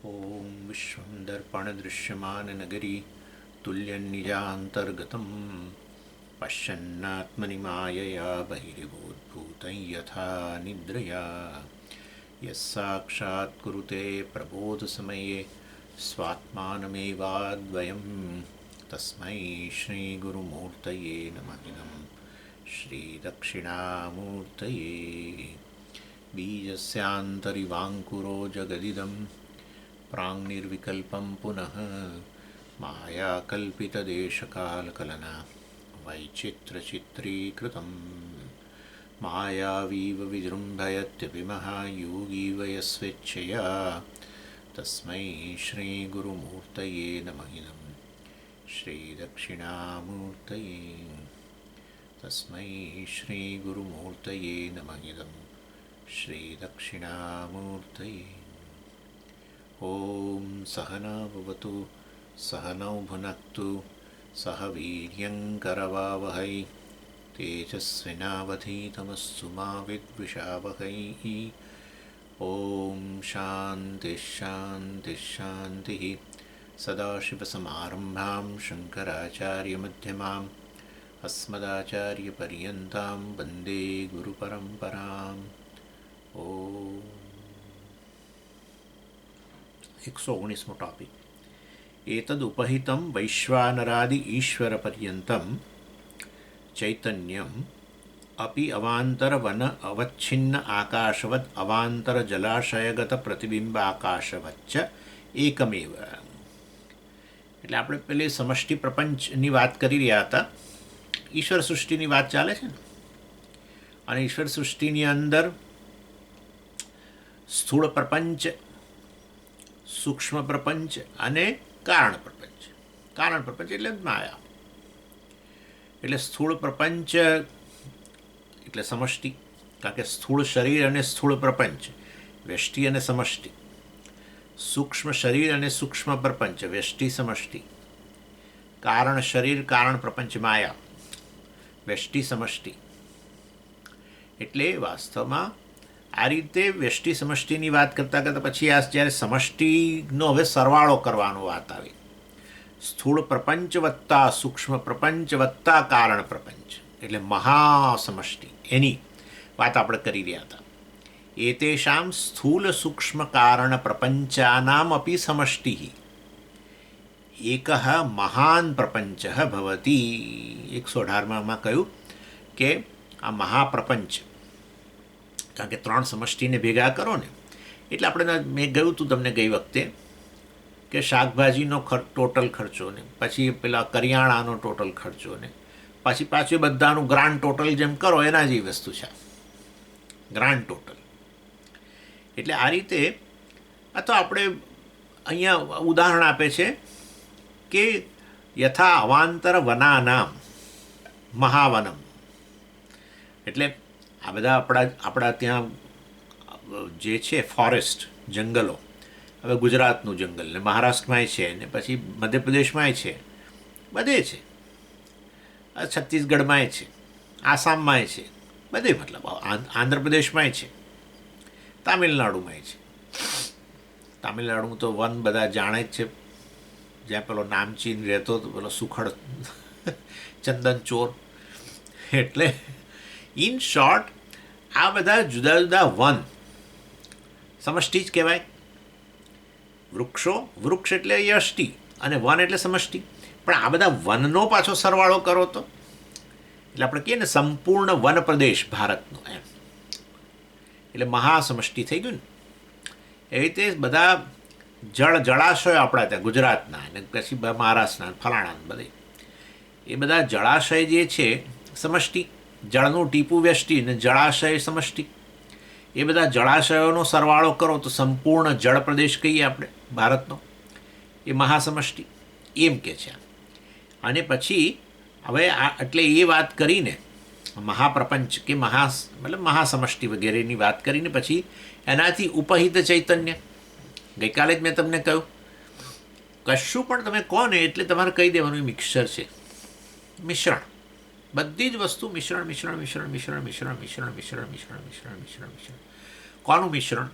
ॐ विश्वं दर्पणदृश्यमाननगरी तुल्यन्निजान्तर्गतं पश्यन्नात्मनि मायया बहिर्भूतं यथा निद्रया यस्साक्षात् कुरुते प्रबोधसमये स्वात्मानमेवाद्वयं तस्मै श्रीगुरुमूर्तये नमः इदं श्रीदक्षिणामूर्तये बीजस्यान्तरिवाङ्कुरो जगदिदं प्राङ्निर्विकल्पं पुनः मायाकल्पितदेशकालकलना वैचित्रचित्रीकृतं मायावीव विजृम्भयत्यपि महायोगीव यस्वेच्छया तस्मै श्रीगुरुमूर्तये नमः इदं श्रीदक्षिणामूर्तये तस्मै श्रीगुरुमूर्तये नमः इदं श्रीदक्षिणामूर्तये। ॐ सहना भवतु सहनौ भुनक्तु सह वीर्यङ्करवावहै तेजस्विनावधीतमस्तु मा विद्विषावहै। ॐ शान्तिः शान्तिः शान्तिः। सदाशिवसमारम्भां शङ्कराचार्यमध्यमाम् अस्मदाचार्यपर्यन्तां वन्दे गुरुपरम्पराम्। ओम 119मो टॉपिक एतदुपहितं वैश्वानरादि ईश्वरपर्यन्तं चैतन्यम् अपि अवान्तरवन अवच्छिन्न आकाशवत् अवान्तरजलाशयगत प्रतिबिंबाकाशवच्च एकमेव। એટલે આપણે પેલી સમષ્ટિ પ્રપંચની વાત કરી રહ્યા હતા. ઈશ્વર સૃષ્ટિની વાત ચાલે છે ને, અને ઈશ્વર સૃષ્ટિની અંદર સ્થૂળ પ્રપંચ, સૂક્ષ્મ પ્રપંચ અને કારણ પ્રપંચ. કારણ પ્રપંચ એટલે માયા. એટલે સ્થૂળ પ્રપંચ એટલે સમષ્ટિ, કારણ કે સ્થૂળ શરીર અને સ્થૂળ પ્રપંચ વ્યષ્ટિ અને સમષ્ટિ, સૂક્ષ્મ શરીર અને સૂક્ષ્મ પ્રપંચ વ્યષ્ટિ સમષ્ટિ, કારણ શરીર કારણ પ્રપંચ માયા વ્યષ્ટિ સમષ્ટિ. એટલે વાસ્તવમાં આ રીતે વ્યષ્ટિ સમષ્ટિની વાત કરતાં કરતાં પછી આ જ્યારે સમષ્ટિનો હવે સરવાળો કરવાનો વાત આવી, સ્થૂળ પ્રપંચ વત્તા સૂક્ષ્મ પ્રપંચ વત્તા કારણ પ્રપંચ એટલે મહાસમષ્ટિ, એની વાત આપણે કરી રહ્યા હતા. એતેષાં સ્થૂલ સૂક્ષ્મ કારણ પ્રપંચાનામ અપી સમષ્ટિ એકઃ મહાન પ્રપંચ ભવતી. 118માં કહ્યું કે આ મહાપ્રપંચ, કારણ કે ત્રણ સમષ્ટિને ભેગા કરો ને એટલે આપણે મેં કહ્યું હતું તમને ગઈ વખતે કે શાકભાજીનો ટોટલ ખર્ચો ને પછી પેલા કરિયાણાનો ટોટલ ખર્ચો ને પછી પાછું બધાનું ગ્રાન્ડ ટોટલ જેમ કરો એના જેવી વસ્તુ છે ગ્રાન્ડ ટોટલ. એટલે આ રીતે આ તો આપણે અહીંયા ઉદાહરણ આપે છે કે યથા અવાંતર વનાનામ મહાવનમ. એટલે આ બધા આપણા ત્યાં જે છે ફોરેસ્ટ જંગલો, હવે ગુજરાતનું જંગલ ને મહારાષ્ટ્રમાંય છે ને પછી મધ્યપ્રદેશમાંય છે, બધે છે, છત્તીસગઢમાંય છે, આસામમાંય છે, બધે મતલબ આંધ્રપ્રદેશમાંય છે, તામિલનાડુમાંય છે. તામિલનાડુમાં તો વન બધા જાણે જ છે, જ્યાં પેલો નામચીન રહેતો હતો પેલો સુખડ ચંદન ચોર. એટલે ઇન શોર્ટ આ બધા જુદા જુદા વન સમષ્ટિ જ કહેવાય. વૃક્ષો, વૃક્ષ એટલે યષ્ટિ અને વન એટલે સમષ્ટિ. પણ આ બધા વનનો પાછો સરવાળો કરો તો એટલે આપણે કહીએ ને સંપૂર્ણ વન પ્રદેશ ભારતનો એમ, એટલે મહાસમષ્ટિ થઈ ગયું ને. એવી રીતે બધા જળાશયો આપણા ત્યાં ગુજરાતના અને પછી મહારાષ્ટ્રના ફલાણા બધે એ બધા જળાશય જે છે સમષ્ટિ, જળનું ટીપું વ્યષ્ટિ અને જળાશય સમષ્ટિ. એ બધા જળાશયોનો સરવાળો કરો તો સંપૂર્ણ જળ પ્રદેશ કહીએ આપણે ભારતનો, એ મહાસમષ્ટિ એમ કે છે. અને પછી હવે આ એટલે એ વાત કરીને મહાપ્રપંચ કે મતલબ મહાસમષ્ટિ વગેરેની વાત કરીને પછી એનાથી ઉપહિત ચૈતન્ય. ગઈકાલે જ મેં તમને કહ્યું કશું પણ તમે કહો ને એટલે તમારે કહી દેવાનું મિક્સર છે, મિશ્રણ, બધી જ વસ્તુ મિશ્રણ મિશ્રણ મિશ્રણ મિશ્રણ મિશ્રણ મિશ્રણ મિશ્રણ મિશ્રણ મિશ્રણ મિશ્રણ મિશ્રણ. કોનું મિશ્રણ?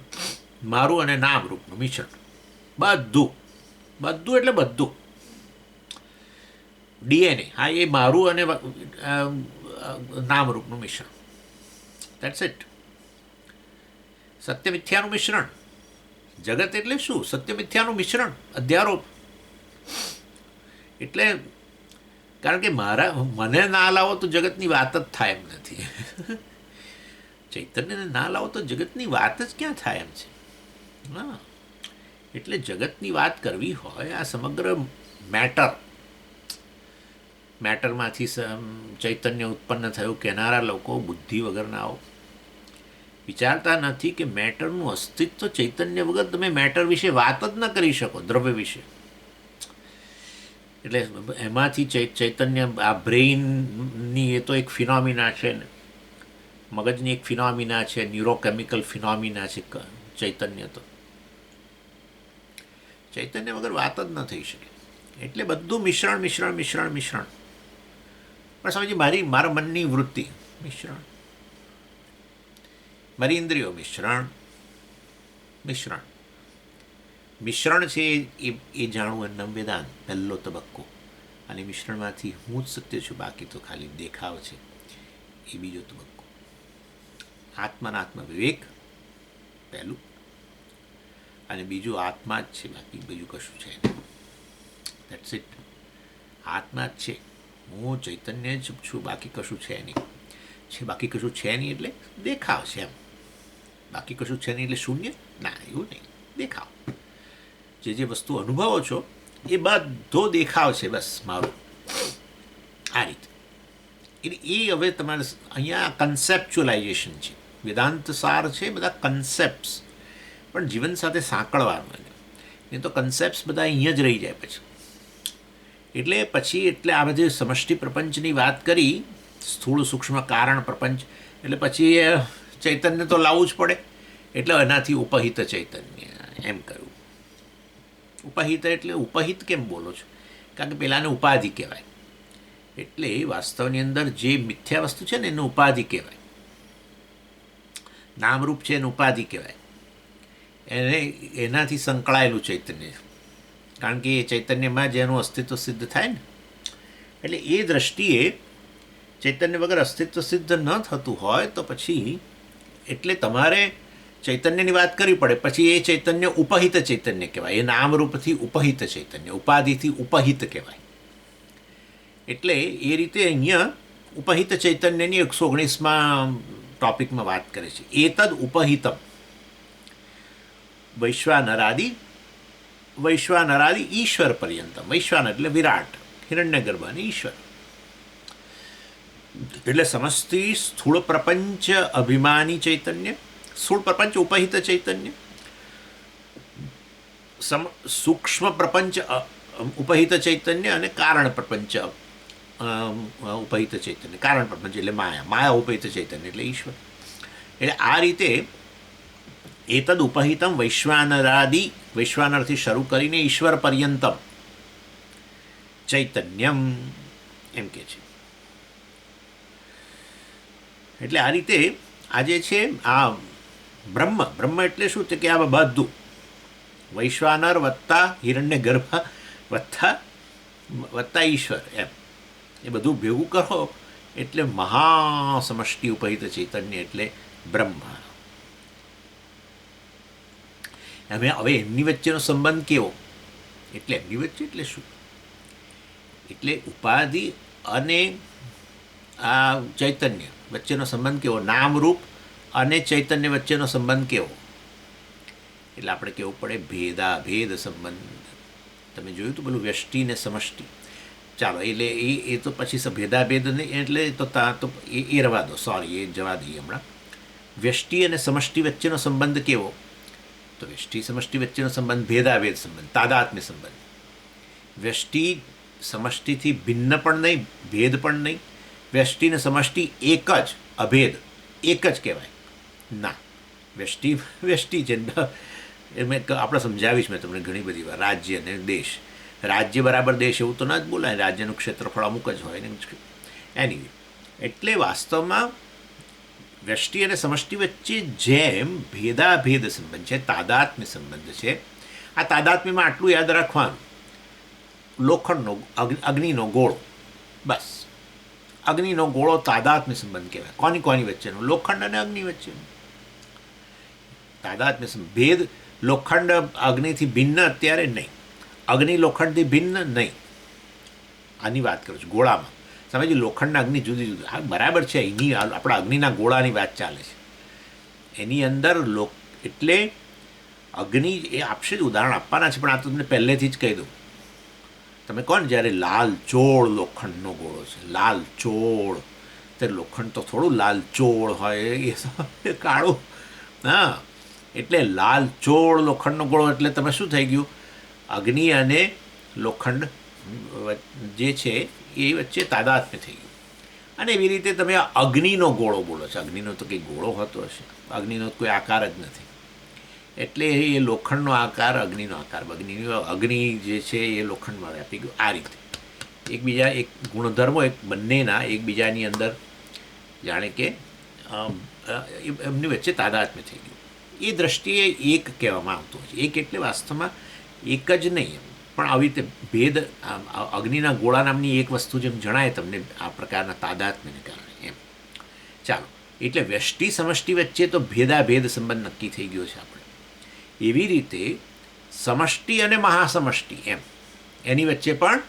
મારું અને નામરૂપનું મિશ્રણ. બધું બધું એટલે બધું. ડીએનએ, હા, એ મારું અને નામરૂપનું મિશ્રણ. That's it. સત્ય મિથ્યાનું મિશ્રણ. જગત એટલે શું? સત્ય મિથ્યાનું મિશ્રણ, અધ્યારોપ. એટલે કારણ કે મને ના લાવો તો જગતની વાત જ થાય એમ નથી. ચૈતન્યને ના લાવો તો જગતની વાત જ ક્યાં થાય એમ છે. હા, એટલે જગતની વાત કરવી હોય, આ સમગ્ર મેટરમાંથી ચૈતન્ય ઉત્પન્ન થયું કહેનારા લોકો બુદ્ધિ વગરનાઓ વિચારતા નથી કે મેટરનું અસ્તિત્વ ચૈતન્ય વગર તમે મેટર વિશે વાત જ ન કરી શકો, દ્રવ્ય વિશે. એટલે એમાંથી ચૈતન્ય, આ બ્રેઇનની એ તો એક ફિનોમિના છે ને, મગજની એક ફિનોમિના છે, ન્યુરોકેમિકલ ફિનોમિના છે ચૈતન્ય. તો ચૈતન્ય વગર વાત જ ન થઈ શકે. એટલે બધું મિશ્રણ મિશ્રણ મિશ્રણ મિશ્રણ. પણ સમજી, મારા મનની વૃત્તિ મિશ્રણ, મારી ઇન્દ્રિયો મિશ્રણ મિશ્રણ મિશ્રણ છે. એ જાણવું એમના વેદાંત પહેલો તબક્કો. અને મિશ્રણમાંથી હું જ સત્ય છું, બાકી તો ખાલી દેખાવ છે, એ બીજો તબક્કો. આત્મ વિવેક પહેલું, અને બીજું આત્મા જ છે, બાકી બીજું કશું છે નહીં. That's it. આત્મા જ છે, હું ચૈતન્ય જ છું, બાકી કશું છે નહીં. બાકી કશું છે નહીં એટલે દેખાવ છે એમ. બાકી કશું છે નહીં એટલે શૂન્ય? ના, એવું નહીં. દેખાવ, જે વસ્તુ અનુભવો છો એ બધો દેખાવ છે, બસ મારું. આ રીતે. એટલે એ હવે તમારે અહીંયા કન્સેપ્ચ્યુલાઇઝેશન છે. વેદાંત સાર છે બધા કન્સેપ્ટ્સ, પણ જીવન સાથે સાંકળવાનું. એ તો કન્સેપ્ટ્સ બધા અહીંયા જ રહી જાય પછી. એટલે આ બધી સમષ્ટિ પ્રપંચની વાત કરી, સ્થૂળ સૂક્ષ્મ કારણ પ્રપંચ, એટલે પછી ચૈતન્ય તો લાવવું જ પડે. એટલે એનાથી ઉપહિત ચૈતન્ય એમ કહ્યું. ઉપહિત એટલે ઉપહિત કેમ બોલો છો? કારણ કે પેલાને ઉપાધિ કહેવાય. એટલે વાસ્તવની અંદર જે મિથ્યા વસ્તુ છે ને એને ઉપાધિ કહેવાય. નામરૂપ છે એને ઉપાધિ કહેવાય. એનાથી સંકળાયેલું ચૈતન્ય, કારણ કે એ ચૈતન્યમાં જેનું અસ્તિત્વ સિદ્ધ થાય ને. એટલે એ દ્રષ્ટિએ ચૈતન્ય વગર અસ્તિત્વ સિદ્ધ ન થતું હોય તો પછી એટલે તમારે ચૈતન્યની વાત કરવી પડે. પછી એ ચૈતન્ય ઉપહિત ચૈતન્ય કહેવાય. એ નામરૂપથી ઉપહિત ચૈતન્ય, ઉપાધિથી ઉપહિત કહેવાય. એટલે એ રીતે અહીંયા ઉપહિત ચૈતન્યની 119માં ટોપિકમાં વાત કરે છે. એતદ ઉપહિતમ વૈશ્વાનરાદિ ઈશ્વર પર્યંતમ. વૈશ્વાન એટલે વિરાટ, હિરણ્યગર્ભ અને ઈશ્વર. એટલે સમસ્તી સ્થૂળ પ્રપંચ અભિમાની ચૈતન્ય, સ્થૂળ પ્રપંચ ઉપહિત ચૈતન્ય, સૂક્ષ્મ પ્રપંચ ઉપહિત ચૈતન્ય, અને કારણ પ્રપંચ ઉપહિત ચૈતન્ય. કારણ પ્રપંચ એટલે માયા ઉપહિત ચૈતન્ય એટલે ઈશ્વર. એટલે આ રીતે એતદ ઉપહિતમ વૈશ્વાનરથી શરૂ કરીને ઈશ્વર પર્યંતમ ચૈતન્યમ એમ કે છે. એટલે આ રીતે આજે છે આ બ્રહ્મ એટલે શું? કે આ બધું વૈશ્વાનર વત્તા હિરણ્યગર્ભ વત્તા ઈશ્વર, એમ એ બધું ભેગું કરો એટલે મહાસમષ્ટિ ઉપહિત ચૈતન્ય એટલે બ્રહ્મ. હવે એમની વચ્ચેનો સંબંધ કેવો? એટલે એમની વચ્ચે એટલે શું? એટલે ઉપાધિ અને આ ચૈતન્ય વચ્ચેનો સંબંધ કેવો? નામરૂપ અને ચૈતન્ય વચ્ચેનો સંબંધ કેવો? એટલે આપણે કહેવું પડે ભેદ સંબંધ. તમે જોયું તો પેલું વ્યષ્ટિ ને સમષ્ટિ. ચાલો, એટલે એ તો પછી ભેદાભેદ નહીં, એટલે તો એ રવા દો, સોરી, એ જવા દઈએ હમણાં. વ્યષ્ટિ અને સમષ્ટિ વચ્ચેનો સંબંધ કેવો? તો વ્યષ્ટિ સમષ્ટિ વચ્ચેનો સંબંધ ભેદાભેદ સંબંધ, તાદાત્મ્ય સંબંધ. વ્યષ્ટિ સમષ્ટિથી ભિન્ન પણ નહીં, ભેદ પણ નહીં. વ્યષ્ટિ ને સમષ્ટિ એક જ, અભેદ એક જ કહેવાય. ના, વ્યષ્ટિ છે. આપણે સમજાવીશ મેં તમને ઘણી બધી વાર. રાજ્ય અને દેશ, રાજ્ય બરાબર દેશ એવું તો ના જ બોલાય. રાજ્યનું ક્ષેત્રફળ અમુક જ હોય ને. એની એટલે વાસ્તવમાં વ્યષ્ટિ અને સમષ્ટિ વચ્ચે જેમ ભેદાભેદ સંબંધ છે, તાદાત્મ્ય સંબંધ છે, આ તાદાત્મ્યમાં આટલું યાદ રાખવાનું, લોખંડનો અગ્નિનો ગોળો, બસ અગ્નિનો ગોળો તાદાત્મ્ય સંબંધ કહેવાય. કોની વચ્ચેનો? લોખંડ અને અગ્નિ વચ્ચેનો તાદાત્મ્ય સંબંધ. ભેદ લોખંડ અગ્નિથી ભિન્ન અત્યારે નહીં, અગ્નિ લોખંડથી ભિન્ન નહીં, આની વાત કરું છું ગોળામાં. સમજી, લોખંડના અગ્નિ જુદી જુદી, હા બરાબર છે, એની આપણા અગ્નિના ગોળાની વાત ચાલે છે. એની અંદર એટલે અગ્નિ એ આપશે જ, ઉદાહરણ આપવાના છે, પણ આ તો તમને પહેલેથી જ કહી દઉં. તમે કોણ, જ્યારે લાલ ચોળ લોખંડનો ગોળો છે, લાલ ચોળ, ત્યારે લોખંડ તો થોડું લાલ ચોળ હોય, એ કાળું. હા, એટલે લાલ ચોળ લોખંડનો ગોળો એટલે તમે શું થઈ ગયું, અગ્નિ અને લોખંડ જે છે એ વચ્ચે તાદાત્મ્ય થઈ ગયું. અને એવી રીતે તમે અગ્નિનો ગોળો બોલો છો, અગ્નિનો તો કંઈ ગોળો હોતો હશે, અગ્નિનો કોઈ આકાર જ નથી, એટલે એ લોખંડનો આકાર અગ્નિનો આકાર, અગ્નિ જે છે એ લોખંડમાં વ્યાપી ગયું. આ રીતે એકબીજા એક ગુણધર્મો એક બંનેના એકબીજાની અંદર જાણે કે એમની વચ્ચે તાદાત્મ્ય થઈ ગયું. એ દ્રષ્ટિએ એક કહેવામાં આવતું હોય છે. એક એટલે વાસ્તવમાં એક જ નહીં, પણ આવી રીતે ભેદ, અગ્નિના ગોળા નામની એક વસ્તુ જેમ જણાય તમને આ પ્રકારના તાદાત્મ્યને કારણે એમ. ચાલો, એટલે વ્યષ્ટિ સમષ્ટિ વચ્ચે તો ભેદાભેદ સંબંધ નક્કી થઈ ગયો છે આપણે. એવી રીતે સમષ્ટિ અને મહાસમષ્ટિ એમ એની વચ્ચે પણ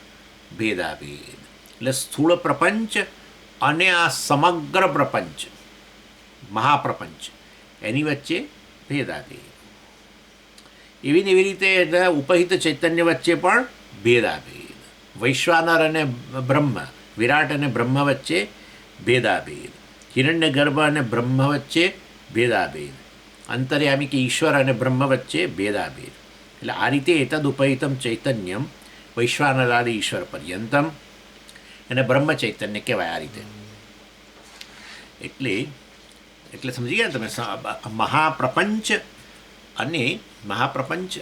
ભેદાભેદ. એટલે સ્થૂળ પ્રપંચ અને આ સમગ્ર પ્રપંચ, મહાપ્રપંચ, એની વચ્ચે ભેદાભેદ. એવી ને એવી રીતે એટલે ઉપહિત ચૈતન્ય વચ્ચે પણ ભેદાભેદ. વૈશ્વાનર અને બ્રહ્મ, વિરાટ અને બ્રહ્મ વચ્ચે ભેદાભેદ. હિરણ્ય ગર્ભ અને બ્રહ્મ વચ્ચે ભેદાભેદ. અંતર્યામી કે ઈશ્વર અને બ્રહ્મ વચ્ચે ભેદાભેદ. એટલે આ રીતે એતદ ઉપહિતમ ચૈતન્યમ વૈશ્વાનરાદિ ઈશ્વર પર્યંતમ એને બ્રહ્મ ચૈતન્ય કહેવાય. આ રીતે એટલે સમજી ગયા તમે, મહાપ્રપંચ અને મહાપ્રપંચ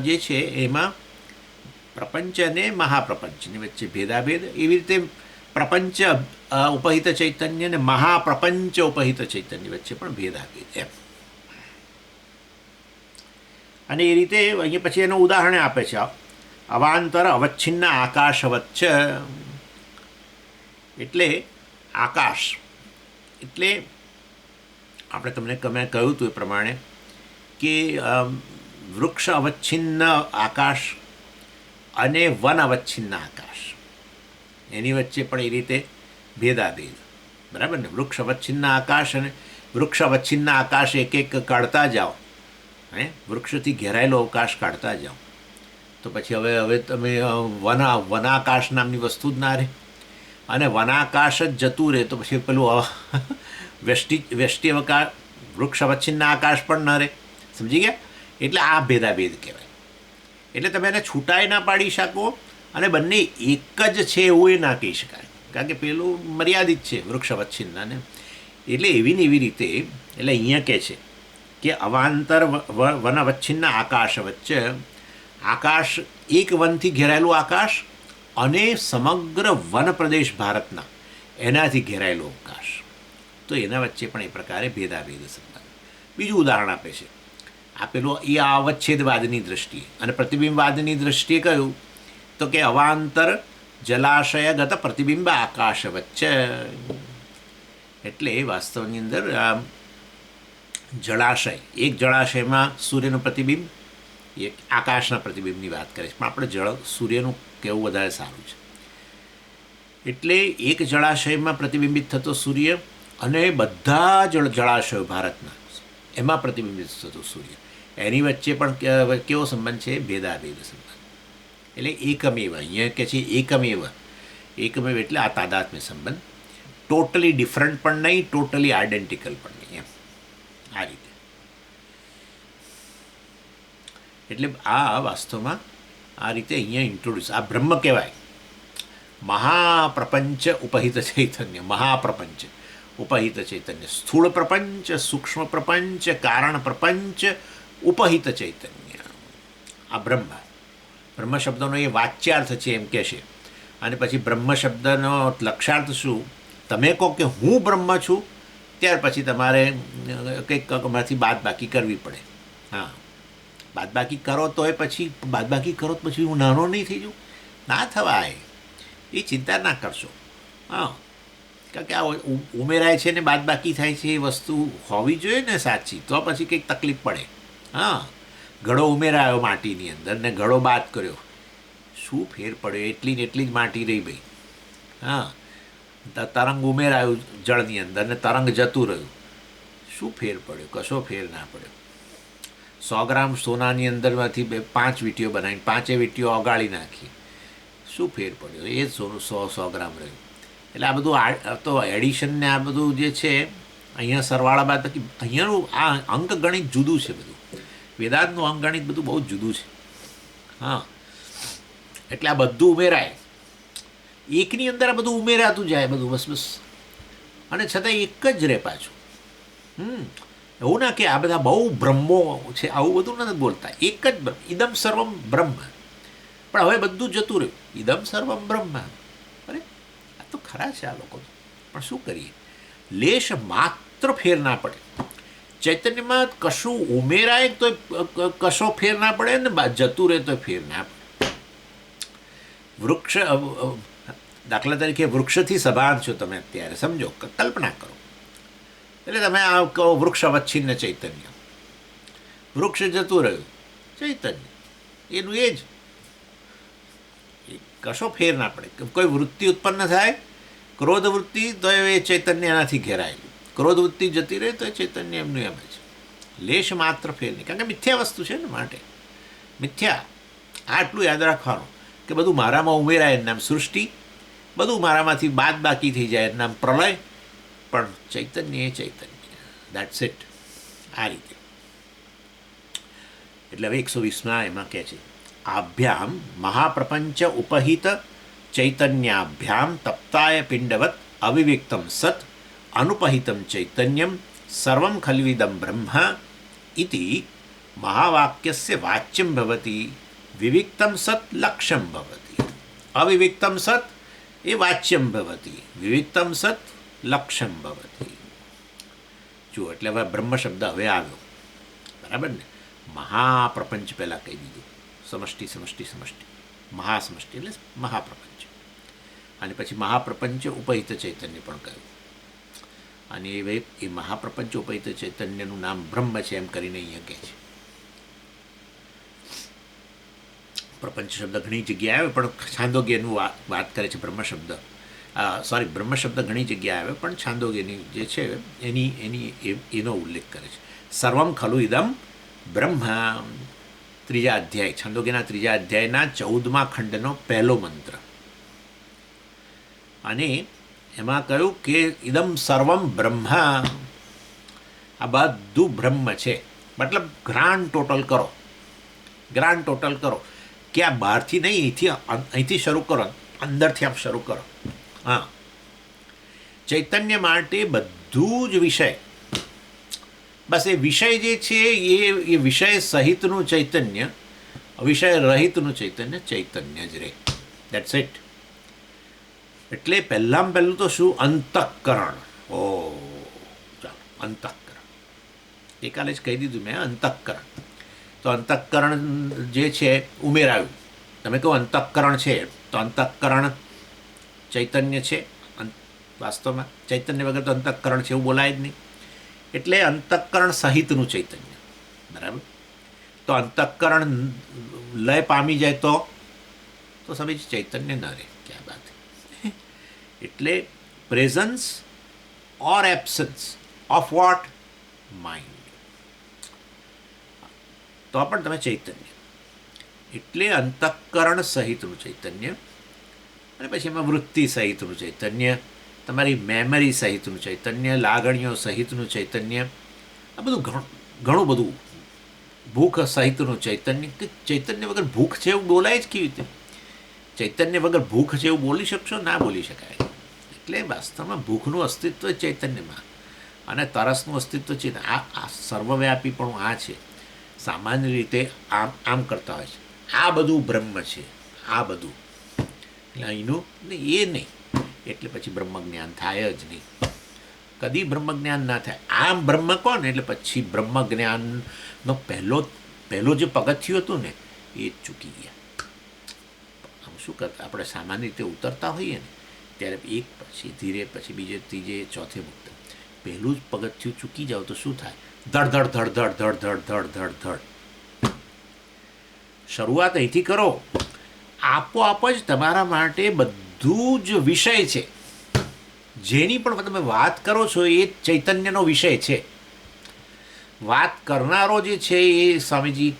જે છે એમાં પ્રપંચ અને મહાપ્રપંચની વચ્ચે ભેદાભેદ. એવી રીતે પ્રપંચ ઉપહિત ચૈતન્ય અને મહાપ્રપંચ ઉપહિત ચૈતન્ય વચ્ચે પણ ભેદાભેદ એમ. અને એ રીતે અહીંયા પછી એનું ઉદાહરણ આપે છે, અવાંતર અવચ્છિન્ન આકાશવચ્ચ. એટલે આકાશ એટલે આપણે તમને કહ્યું હતું એ પ્રમાણે કે વૃક્ષ અવચ્છિન્ન આકાશ અને વન અવચ્છિન્ન આકાશ, એની વચ્ચે પણ એ રીતે ભેદાભેદ. બરાબર ને? વૃક્ષ અવચ્છિન્ન આકાશ અને વૃક્ષ અવચ્છિન્ન આકાશ એક એક કાઢતા જાઓ, વૃક્ષથી ઘેરાયેલો અવકાશ કાઢતા જાઓ, તો પછી હવે તમે વનાકાશ નામની વસ્તુ જ ના રહે. અને વનાકાશ જ જતું રહે તો પછી પેલું વ્યષ્ટિ અવકાશ, વૃક્ષ અવચ્છિન્ન આકાશ પણ ન રહે. સમજી ગયા? એટલે આ ભેદાભેદ કહેવાય. એટલે તમે એને છૂટાઈ ના પાડી શકો અને બંને એક જ છે એવું એ ના કહી શકાય, કારણ કે પેલું મર્યાદિત છે વૃક્ષ અવચ્છિન્ન ને. એટલે એવી ને એવી રીતે એટલે અહીંયા કહે છે કે અવાંતર વન અવચ્છિન્ન આકાશ વચ્ચે, આકાશ એક વનથી ઘેરાયેલું આકાશ અને સમગ્ર વન પ્રદેશ ભારતના એનાથી ઘેરાયેલો અવકાશ, તો એના વચ્ચે પણ એ પ્રકારે ભેદાભેદ સંબંધ. બીજું ઉદાહરણ આપે છે, આપેલું એ અવચ્છેદવાદની દ્રષ્ટિએ. અને પ્રતિબિંબવાદની દ્રષ્ટિએ કહ્યું તો કે અવાંતર જલાશયગત પ્રતિબિંબ આકાશ વચ્ચે. એટલે વાસ્તવની અંદર જળાશય, એક જળાશયમાં સૂર્યનું પ્રતિબિંબ, એક આકાશના પ્રતિબિંબની વાત કરે છે, પણ આપણે સૂર્યનું કહેવું વધારે સારું છે. એટલે એક જળાશયમાં પ્રતિબિંબિત થતો સૂર્ય અને બધા જળાશયો ભારતના એમાં પ્રતિબિંબિત થતો સૂર્ય, એની વચ્ચે પણ કેવો સંબંધ છે? ભેદાભેદ સંબંધ. એટલે એકમેવ, અહીંયા કે છે એકમેવ એટલે આ તાદાત્મ્ય સંબંધ. ટોટલી ડિફરન્ટ પણ નહીં, ટોટલી આઈડેન્ટિકલ પણ નહીં એમ. આ રીતે એટલે આ વાસ્તવમાં આ રીતે અહીંયા ઇન્ટ્રોડ્યુસ, આ બ્રહ્મ કહેવાય. મહાપ્રપંચ ઉપહિત ચૈતન્ય, મહાપ્રપંચ ઉપહિત ચૈતન્ય, સ્થૂળ પ્રપંચ, સૂક્ષ્મ પ્રપંચ, કારણ પ્રપંચ, ઉપહિત ચૈતન્ય. આ બ્રહ્મ શબ્દનો એ વાચ્યાર્થ છે એમ કહેશે. અને પછી બ્રહ્મ શબ્દનો લક્ષાર્થ શું? તમે કહો કે હું બ્રહ્મ છું, ત્યાર પછી તમારે કંઈક માંથી બાદ બાકી કરવી પડે. હા, બાદબાકી કરો તોય પછી બાદબાકી કરો તો પછી હું નાનો નહીં થઈ જાઉં? ના થવાય, એ ચિંતા ના કરશો. હા, કારણ કે આ ઉમેરાય છે ને બાદબાકી થાય છે, એ વસ્તુ હોવી જોઈએ ને સાચી, તો પછી કંઈક તકલીફ પડે. હા, ઘડો ઉમેરાયો માટીની અંદર ને ઘડો બાદ કર્યો, શું ફેર પડ્યો? એટલી ને એટલી જ માટી રહી ભાઈ. હા, તરંગ ઉમેરાયું જળની અંદર ને તરંગ જતું રહ્યું, શું ફેર પડ્યો? કશો ફેર ના પડ્યો. 100 ગ્રામ સોનાની અંદરમાંથી 5 વીંટીઓ બનાવીને 5 વીંટીઓ ઓગાળી નાખી, શું ફેર પડ્યો? એ જ સોનું 100 ગ્રામ રહ્યું. એટલે આ બધું તો એડિશન ને આ બધું જે છે અહીંયા સરવાળા બાદ બાકી અહીંયાનું આ અંકગણિત જુદું છે બધું. વેદાંતનું અંકગણિત બધું બહુ જ જુદું છે. હા, એટલે આ બધું ઉમેરાય, એકની અંદર આ બધું ઉમેરાતું જાય બધું, બસ બસ, અને છતાં એક જ રહે પાછું. એવું ના કે આ બધા બહુ બ્રહ્મો છે, આવું બધું નથી બોલતા. એક જ બ્રહ્મ, ઇદમ સર્વમ બ્રહ્મ. પણ હવે બધું જતું રહ્યું, ઇદમ સર્વમ બ્રહ્મ. અરે આ તો ખરા છે આ લોકો, પણ શું કરીએ? લેશ માત્ર ફેર ના પડે. ચૈતન્યમાં કશું ઉમેરાય તો કશો ફેર ના પડે ને જતું રહે તો ફેર ના પડે. વૃક્ષ, દાખલા તરીકે વૃક્ષથી સભાન છો તમે અત્યારે, સમજો, કલ્પના કરો. એટલે તમે આ કહો વૃક્ષ અવચ્છિન્ન ચૈતન્ય, વૃક્ષ જતું રહ્યું, ચૈતન્ય એનું એ જ, કશો ફેર ના પડે. કોઈ વૃત્તિ ઉત્પન્ન થાય, ક્રોધ વૃત્તિ, તો એ ચૈતન્ય એનાથી ઘેરાયેલું. ક્રોધ વૃત્તિ જતી રહે તો એ ચૈતન્ય એમનું એમ જ, લેશ માત્ર ફેર નહીં. કારણ કે મિથ્યા વસ્તુ છે ને, માટે મિથ્યા. આટલું યાદ રાખવાનું કે બધું મારામાં ઉમેરાય એનું નામ સૃષ્ટિ, બધું મારામાંથી બાદ બાકી થઈ જાય એનું નામ પ્રલય, પણ ચૈતન્ય એ ચૈતન્ય, દેટ્સ ઇટ. આ રીતે. એટલે હવે 120માં એમાં કહે છે, આભ્યામ મહાપ્રપંચ ઉપહિત ચૈતન્યાભ્યામ તપ્તાય પિંડવત અવિવિક્તમ સત અનુપહિતમ ચૈતન્યમ સર્વમ ખલ્વિદમ બ્રહ્મ ઇતિ મહાવાક્યસ્ય વાચ્યમ ભવતી વિવિક્તમ સત લક્ષ્યમ ભવતી. અવિવિક્તમ સત એ વાચ્યમ ભવતી, વિવિક્તમ સત લક્ષ્યમ ભવતી. જુઓ, એટલે હવે બ્રહ્મ શબ્દ હવે આવ્યો, બરાબર ને? મહાપ્રપંચ પહેલાં કહી દીધું, સમષ્ટિ સમષ્ટિ સમષ્ટિ, મહાસમષ્ટિ એટલે મહાપ્રપંચ. અને પછી મહાપ્રપંચ ઉપહિત ચૈતન્ય પણ કહ્યું. અને એ મહાપ્રપંચ ઉપહિત ચૈતન્યનું નામ બ્રહ્મ છે એમ કરીને અહીંયા કહે છે. પ્રપંચ શબ્દ ઘણી જગ્યાએ આવે, પણ છાંદોગ્યનું વાત કરે છે બ્રહ્મ શબ્દ. બ્રહ્મ શબ્દ ઘણી જગ્યાએ આવે, પણ છાંદોગ્યની જે છે એનો ઉલ્લેખ કરે છે. સર્વમ ખલુ ઇદમ બ્રહ્મ, 3જા અધ્યાય, છાંદોગ્યના 3જા અધ્યાયના 14મા ખંડનો પહેલો મંત્ર. અને એમાં કહ્યું કે ઇદમ સર્વમ બ્રહ્મ, આ બધું બ્રહ્મ છે. મતલબ ગ્રાન્ડ ટોટલ કરો, ગ્રાન્ડ ટોટલ કરો, કે આ બહારથી નહીં, અહીંથી શરૂ કરો, અંદરથી આપ શરૂ કરો. હા, ચૈતન્ય માટે બધું જ વિષય, બસ એ વિષય જે છે એ વિષય સહિતનું ચૈતન્ય, વિષય રહિતનું ચૈતન્ય, ચૈતન્ય જ રહે. That's it. એટલે પહેલાં પહેલું તો શું? અંતઃકરણ. ઓ ચાલો, અંતઃકરણ એકાલે જ કહી દીધું મેં, અંતઃકરણ. તો અંતઃકરણ જે છે ઉમેરાયું. તમે કહો અંતઃકરણ છે, તો અંતઃકરણ ચૈતન્ય છે વાસ્તવમાં. ચૈતન્ય વગર તો અંતઃકરણ છે એવું બોલાય જ નહીં. એટલે અંતઃકરણ સહિતનું ચૈતન્ય, બરાબર. તો અંતઃકરણ લય પામી જાય તો સમજ ચૈતન્ય ન રહે. ક્યાં બાત. એટલે presence or absence of what? Mind. તો પણ તમે ચૈતન્ય. એટલે અંતઃકરણ સહિતનું ચૈતન્ય, અને પછી એમાં વૃત્તિ સહિતનું ચૈતન્ય, તમારી મેમરી સહિતનું ચૈતન્ય, લાગણીઓ સહિતનું ચૈતન્ય, આ બધું ઘણું બધું. ભૂખ સહિતનું ચૈતન્ય, કે ચૈતન્ય વગર ભૂખ છે એવું બોલાય જ કેવી રીતે? ચૈતન્ય વગર ભૂખ છે એવું બોલી શકશો? ના બોલી શકાય. એટલે વાસ્તવમાં ભૂખનું અસ્તિત્વ ચૈતન્યમાં, અને તરસનું અસ્તિત્વ છે. આ સર્વવ્યાપી પણ આ છે. સામાન્ય રીતે આમ કરતા હોય છે, આ બધું બ્રહ્મ છે, આ બધું. એટલે અહીંનું ને એ નહીં, એટલે પછી બ્રહ્મજ્ઞાન થાય જ નહીં. કદી બ્રહ્મજ્ઞાન ના થાય. આમ બ્રહ્મ કોણ? એટલે પછી બ્રહ્મજ્ઞાનનો પહેલો પહેલું જે પગથિયું હતું ને એ જ ચૂકી ગયા. આમ શું કરતા આપણે સામાન્ય રીતે ઉતરતા હોઈએ ને ત્યારે એક પછી ધીરે પછી બીજે ત્રીજે ચોથે મુક્ત પહેલું જ પગથિયું ચૂકી જાઓ તો શું થાય? ધડ ધડ ધડ ધડ ધડ ધડ ધડ ધડ ધડ. શરૂઆત અહીંથી કરો. આપોઆપ જ તમારા માટે બધું જ વિષય છે. જેની પણ તમે વાત કરો છો એ ચૈતન્યનો વિષય છે. વાત કરનારો જે છે એ સ્વામીજી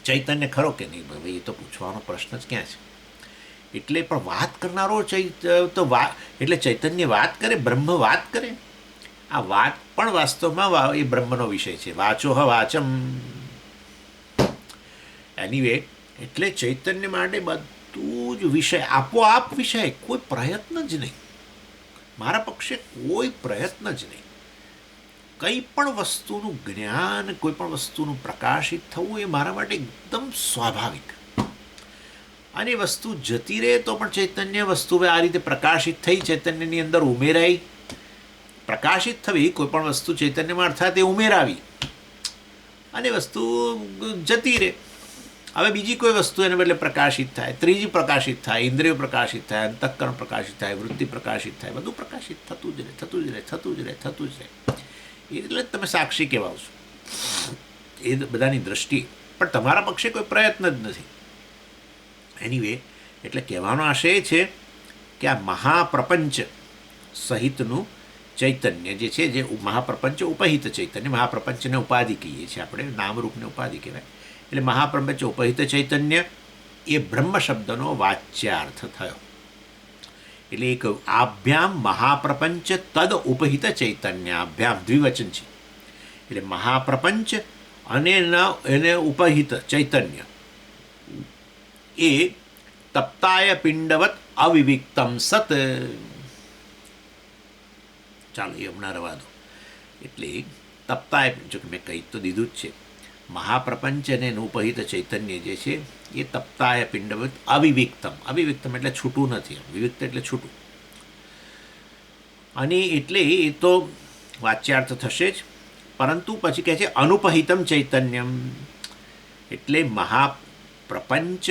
ચૈતન્ય ખરો કે નહીં? ભાઈ એ તો પૂછવાનો પ્રશ્ન જ ક્યાં છે? એટલે પણ વાત કરનારો તો એટલે ચૈતન્ય વાત કરે, બ્રહ્મ વાત કરે. આ વાત પણ વાસ્તવમાં એ બ્રહ્મનો વિષય છે. વાચો હ વાચમ. એનીવે એટલે ચૈતન્ય માટે બધું જ વિષય, આપોઆપ વિષય, કોઈ પ્રયત્ન જ નહીં. મારા પક્ષે કોઈ પ્રયત્ન જ નહીં. કંઈ પણ વસ્તુનું જ્ઞાન, કોઈ પણ વસ્તુનું પ્રકાશિત થવું એ મારા માટે એકદમ સ્વાભાવિક. અને વસ્તુ જતી રહે તો પણ ચૈતન્ય વસ્તુ આ રીતે પ્રકાશિત થઈ, ચૈતન્યની અંદર ઉમેરાઈ. પ્રકાશિત થવી કોઈ પણ વસ્તુ ચૈતન્યમાં અર્થાત એ ઉમેરાવી અને વસ્તુ જતી રહે. હવે બીજી કોઈ વસ્તુ એને બદલે પ્રકાશિત થાય, ત્રીજી પ્રકાશિત થાય, ઇન્દ્રિયો પ્રકાશિત થાય, અંતઃકરણ પ્રકાશિત થાય, વૃત્તિ પ્રકાશિત થાય, બધું પ્રકાશિત થતું જ રહે, થતું જ રહે, થતું જ રહે, થતું જ રહે. એટલે જ તમે સાક્ષી કહેવાઓ છો એ બધાની દ્રષ્ટિએ. પણ તમારા પક્ષે કોઈ પ્રયત્ન જ નથી. એનીવે એટલે કહેવાનો આશય એ છે કે આ મહાપ્રપંચ સહિતનું ચૈતન્ય જે છે, જે મહાપ્રપંચ ઉપહિત ચૈતન્ય, મહાપ્રપંચને ઉપાધિ કહીએ છીએ આપણે, નામરૂપને ઉપાધિ કહેવાય. એટલે મહાપ્રપંચ ઉપહિત ચૈતન્ય એ બ્રહ્મ શબ્દનો વાચ્યાર્થ થયો. એટલે એ કહ્યું આભ્યામ મહાપ્રપંચ તદ ઉપહિત ચૈતન્ય. આભ્યામ દ્વિવચન છે. એટલે મહાપ્રપંચ અને એને ઉપહિત ચૈતન્ય એ તપ્તાય પિંડવત અવિવિક્તમ સત. ચાલો એ હમણાં રવા દો. એટલે તપ્તાય, જો કે મેં કહી તો દીધું જ છે, મહાપ્રપંચ અને એનું ઉપહિત ચૈતન્ય જે છે એ તપ્તાય પિંડવત અવિવિક્તમ. અવિવિક્તમ એટલે છૂટું નથી, વિવિક્ત એટલે છૂટું. અને એટલે એ તો વાચ્યાર્થ થશે જ. પરંતુ પછી કહે છે અનુપહિતમ ચૈતન્યમ. એટલે મહાપ્રપંચ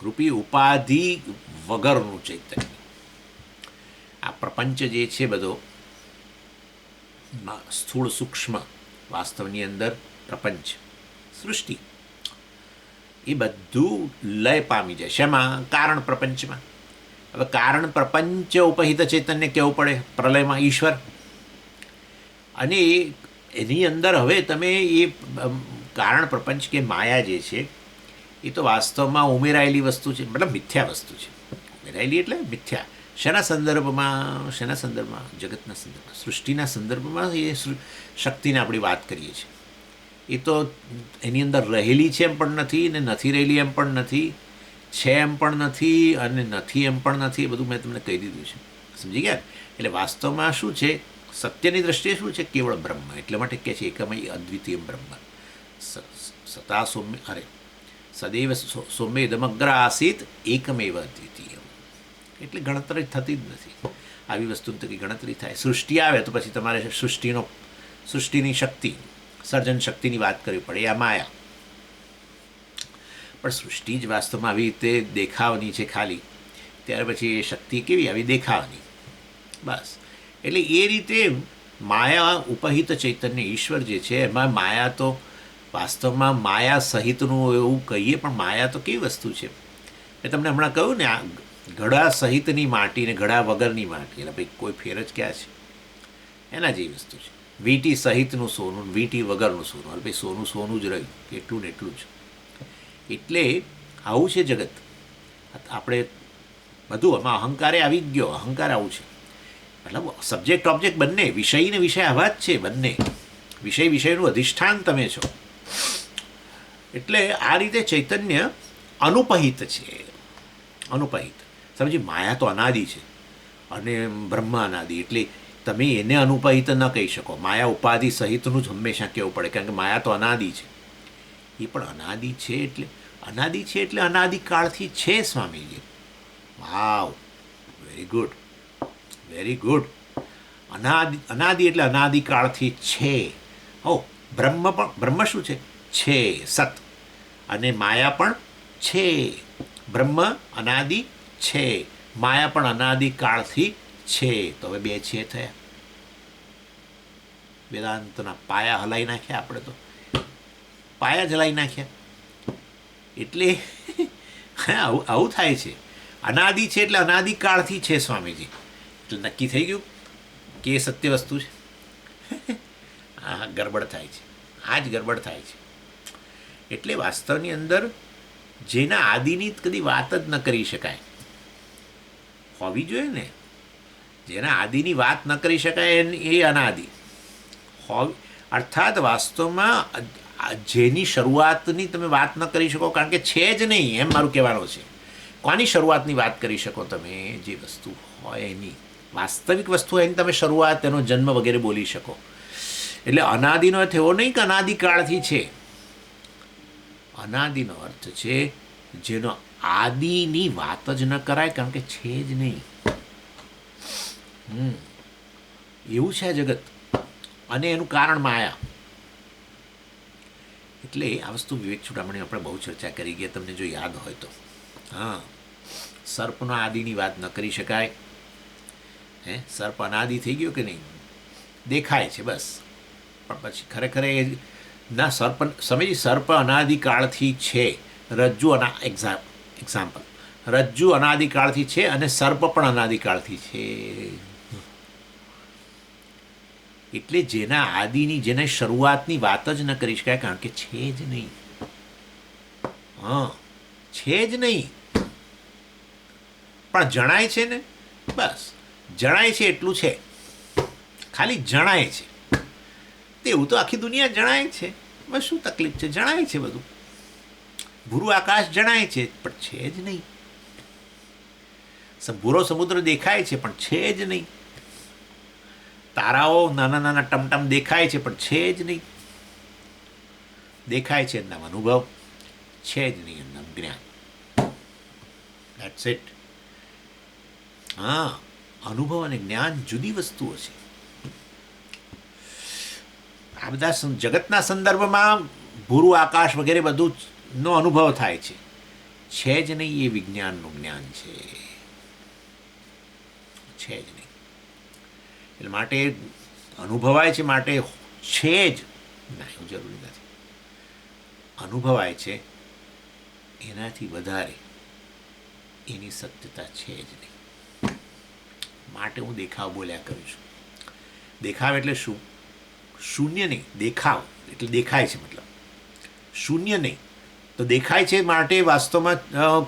રૂપી ઉપાધિ વગરનું ચૈતન્ય. આ પ્રપંચ જે છે બધો સ્થૂળ સૂક્ષ્મ, વાસ્તવની અંદર પ્રપંચ સૃષ્ટિ એ બધું લય પામી જાય. શેમાં? કારણ પ્રપંચમાં. હવે કારણ પ્રપંચ ઉપહિત ચૈતન્ય કહેવું પડે પ્રલયમાં ઈશ્વર. અને એની અંદર હવે તમે એ કારણ પ્રપંચ કે માયા જે છે એ તો વાસ્તવમાં ઉમેરાયેલી વસ્તુ છે, મતલબ મિથ્યા વસ્તુ છે. ઉમેરાયેલી એટલે મિથ્યા. શેના સંદર્ભમાં? શેના સંદર્ભમાં? જગતના સંદર્ભમાં, સૃષ્ટિના સંદર્ભમાં એ શક્તિને આપણે વાત કરીએ છીએ. એ તો એની અંદર રહેલી છે એમ પણ નથી, ને નથી રહેલી એમ પણ નથી, છે એમ પણ નથી, અને નથી એમ પણ નથી. એ બધું મેં તમને કહી દીધું છે. સમજી ગયા? એટલે વાસ્તવમાં શું છે? સત્યની દ્રષ્ટિએ શું છે? કેવળ બ્રહ્મ. એટલે માટે કહે છે એકમય અદ્વિતીય બ્રહ્મ. સતા સૌમ્ય, અરે સદૈવ સૌમ્ય ઇદમગ્ર આસીત એકમેવ અદ્વિતીય. એટલે ગણતરી થતી જ નથી. આવી વસ્તુની તો ગણતરી થાય. સૃષ્ટિ આવે તો પછી તમારે સૃષ્ટિની શક્તિ, સર્જન શક્તિની વાત કરવી પડે. આ માયા. પણ સૃષ્ટિ જ વાસ્તવમાં આવી રીતે દેખાવાની છે ખાલી, ત્યાર પછી એ શક્તિ કેવી આવી દેખાવાની? બસ. એટલે એ રીતે માયા ઉપહિત ચૈતન્ય ઈશ્વર જે છે એમાં માયા તો વાસ્તવમાં માયા સહિતનું એવું કહીએ, પણ માયા તો કેવી વસ્તુ છે? મેં તમને હમણાં કહ્યું ને, આ ઘડા સહિતની માટી ને ઘડા વગરની માટી, એટલે ભાઈ કોઈ ફેર જ ક્યાં છે? એના જેવી વસ્તુ છે. વીંટી સહિતનું સોનું, વીંટી વગરનું સોનું. એટલે ભાઈ સોનું સોનું જ રહ્યું, એટલું ને એટલું જ. એટલે આવું છે જગત. આપણે બધું એમાં અહંકારે આવી જ ગયો. અહંકાર આવું છે. મતલબ સબ્જેક્ટ ઓબ્જેક્ટ બંને, વિષય ને વિષય આવા જ છે બંને. વિષય વિષયનું અધિષ્ઠાન તમે છો. એટલે આ રીતે ચૈતન્ય અનુપહિત છે. અનુપહિત સમજી, માયા તો અનાદિ છે અને બ્રહ્મ અનાદિ. એટલે તમે એને અનુપહિત ન કહી શકો. માયા ઉપાધિ સહિતનું જ હંમેશા કહેવું પડે, કારણ કે માયા તો અનાદિ છે. એ પણ અનાદિ છે એટલે અનાદિ છે એટલે અનાદિકાળથી છે. સ્વામીજી, વાવ, વેરી ગુડ, વેરી ગુડ. અનાદિ એટલે અનાદિકાળથી છે. ઓ બ્રહ્મ પણ, બ્રહ્મ શું છે? છે સત, અને માયા પણ છે. બ્રહ્મ અનાદિ છે, માયા પણ અનાદિકાળથી છે. તો હવે બે છે થયા. વેદાંતના પાયા હલાવી નાખ્યા આપણે તો, પાયા જ હલાવી નાખ્યા. એટલે આવું આવું થાય છે. અનાદિ છે એટલે અનાદિકાળથી છે સ્વામીજી, એટલે નક્કી થઈ ગયું કે એ સત્ય વસ્તુ છે. આ ગરબડ થાય છે, આ જ ગરબડ થાય છે. એટલે વાસ્તવની અંદર જેના આદિની કદી વાત જ ન કરી શકાય, હોવી જોઈએ ને. જેના આદિની વાત ન કરી શકાય એ અનાદિ હોવી, અર્થાત વાસ્તવમાં જેની શરૂઆતની તમે વાત ન કરી શકો, કારણ કે છે જ નહીં, એમ મારું કહેવાનું છે. કોની શરૂઆતની વાત કરી શકો તમે? જે વસ્તુ હોય એની, વાસ્તવિક વસ્તુ એની તમે શરૂઆત, એનો જન્મ વગેરે બોલી શકો. એટલે અનાદિનો અર્થ એવો નહીં કે અનાદિકાળથી છે. અનાદિનો અર્થ છે જેનો આદિની વાત જ ન કરાય, કારણ કે છે જ નહીં. એવું છે જગત, અને એનું કારણ માયા. એટલે આ વસ્તુ વિવેક ચૂડામણી આપણે બહુ ચર્ચા કરી ગયા, તમને જો યાદ હોય તો. હા, સર્પનો આદિની વાત ન કરી શકાય. સર્પ અનાદિ થઈ ગયો કે નહીં? દેખાય છે બસ, પણ પછી ખરેખર એ ના સર્પ, સમજી, સર્પ અનાદિકાળથી છે. રજ્જુ એક્ઝામ્પલ, રજ્જુ અનાદિકાળથી છે અને સર્પ પણ અનાદિકાળથી છે. એટલે જેના આદિની, જેને શરૂઆતની વાત જ ન કરી શકાય, કારણ કે છે જ નહીં. છે જ નહીં, પણ જણાય છે ને, બસ જણાય છે એટલું છે, ખાલી જણાય છે. તેવું તો આખી દુનિયા જણાય છે, બસ શું તકલીફ છે? જણાય છે બધું. ભૂરું આકાશ જણાય છે, પણ છે જ નહીં. ભૂરો સમુદ્ર દેખાય છે, પણ છે જ નહીં. તારાઓ નાના નાના ટમટમ દેખાય છે, પણ છે જ નહીં. દેખાય છે એમનામ અનુભવ, છે જ નહીં એમનામ જ્ઞાન. That's it. હા, અનુભવ અને જ્ઞાન જુદી વસ્તુઓ છે. આ બધા જગતના સંદર્ભમાં ભૂરું આકાશ વગેરે બધું નો અનુભવ થાય છે જ નહીં. એ વિજ્ઞાનનું જ્ઞાન છે જ નહીં. એટલે માટે અનુભવાય છે, માટે છે જ ના એવું જરૂરી નથી. અનુભવાય છે એનાથી વધારે એની સત્યતા છે જ નહીં. માટે હું દેખાવ બોલ્યા કરું છું. દેખાવ એટલે શું? શૂન્ય નહીં, દેખાવ એટલે દેખાય છે, મતલબ શૂન્ય નહીં. તો દેખાય છે માટે વાસ્તવમાં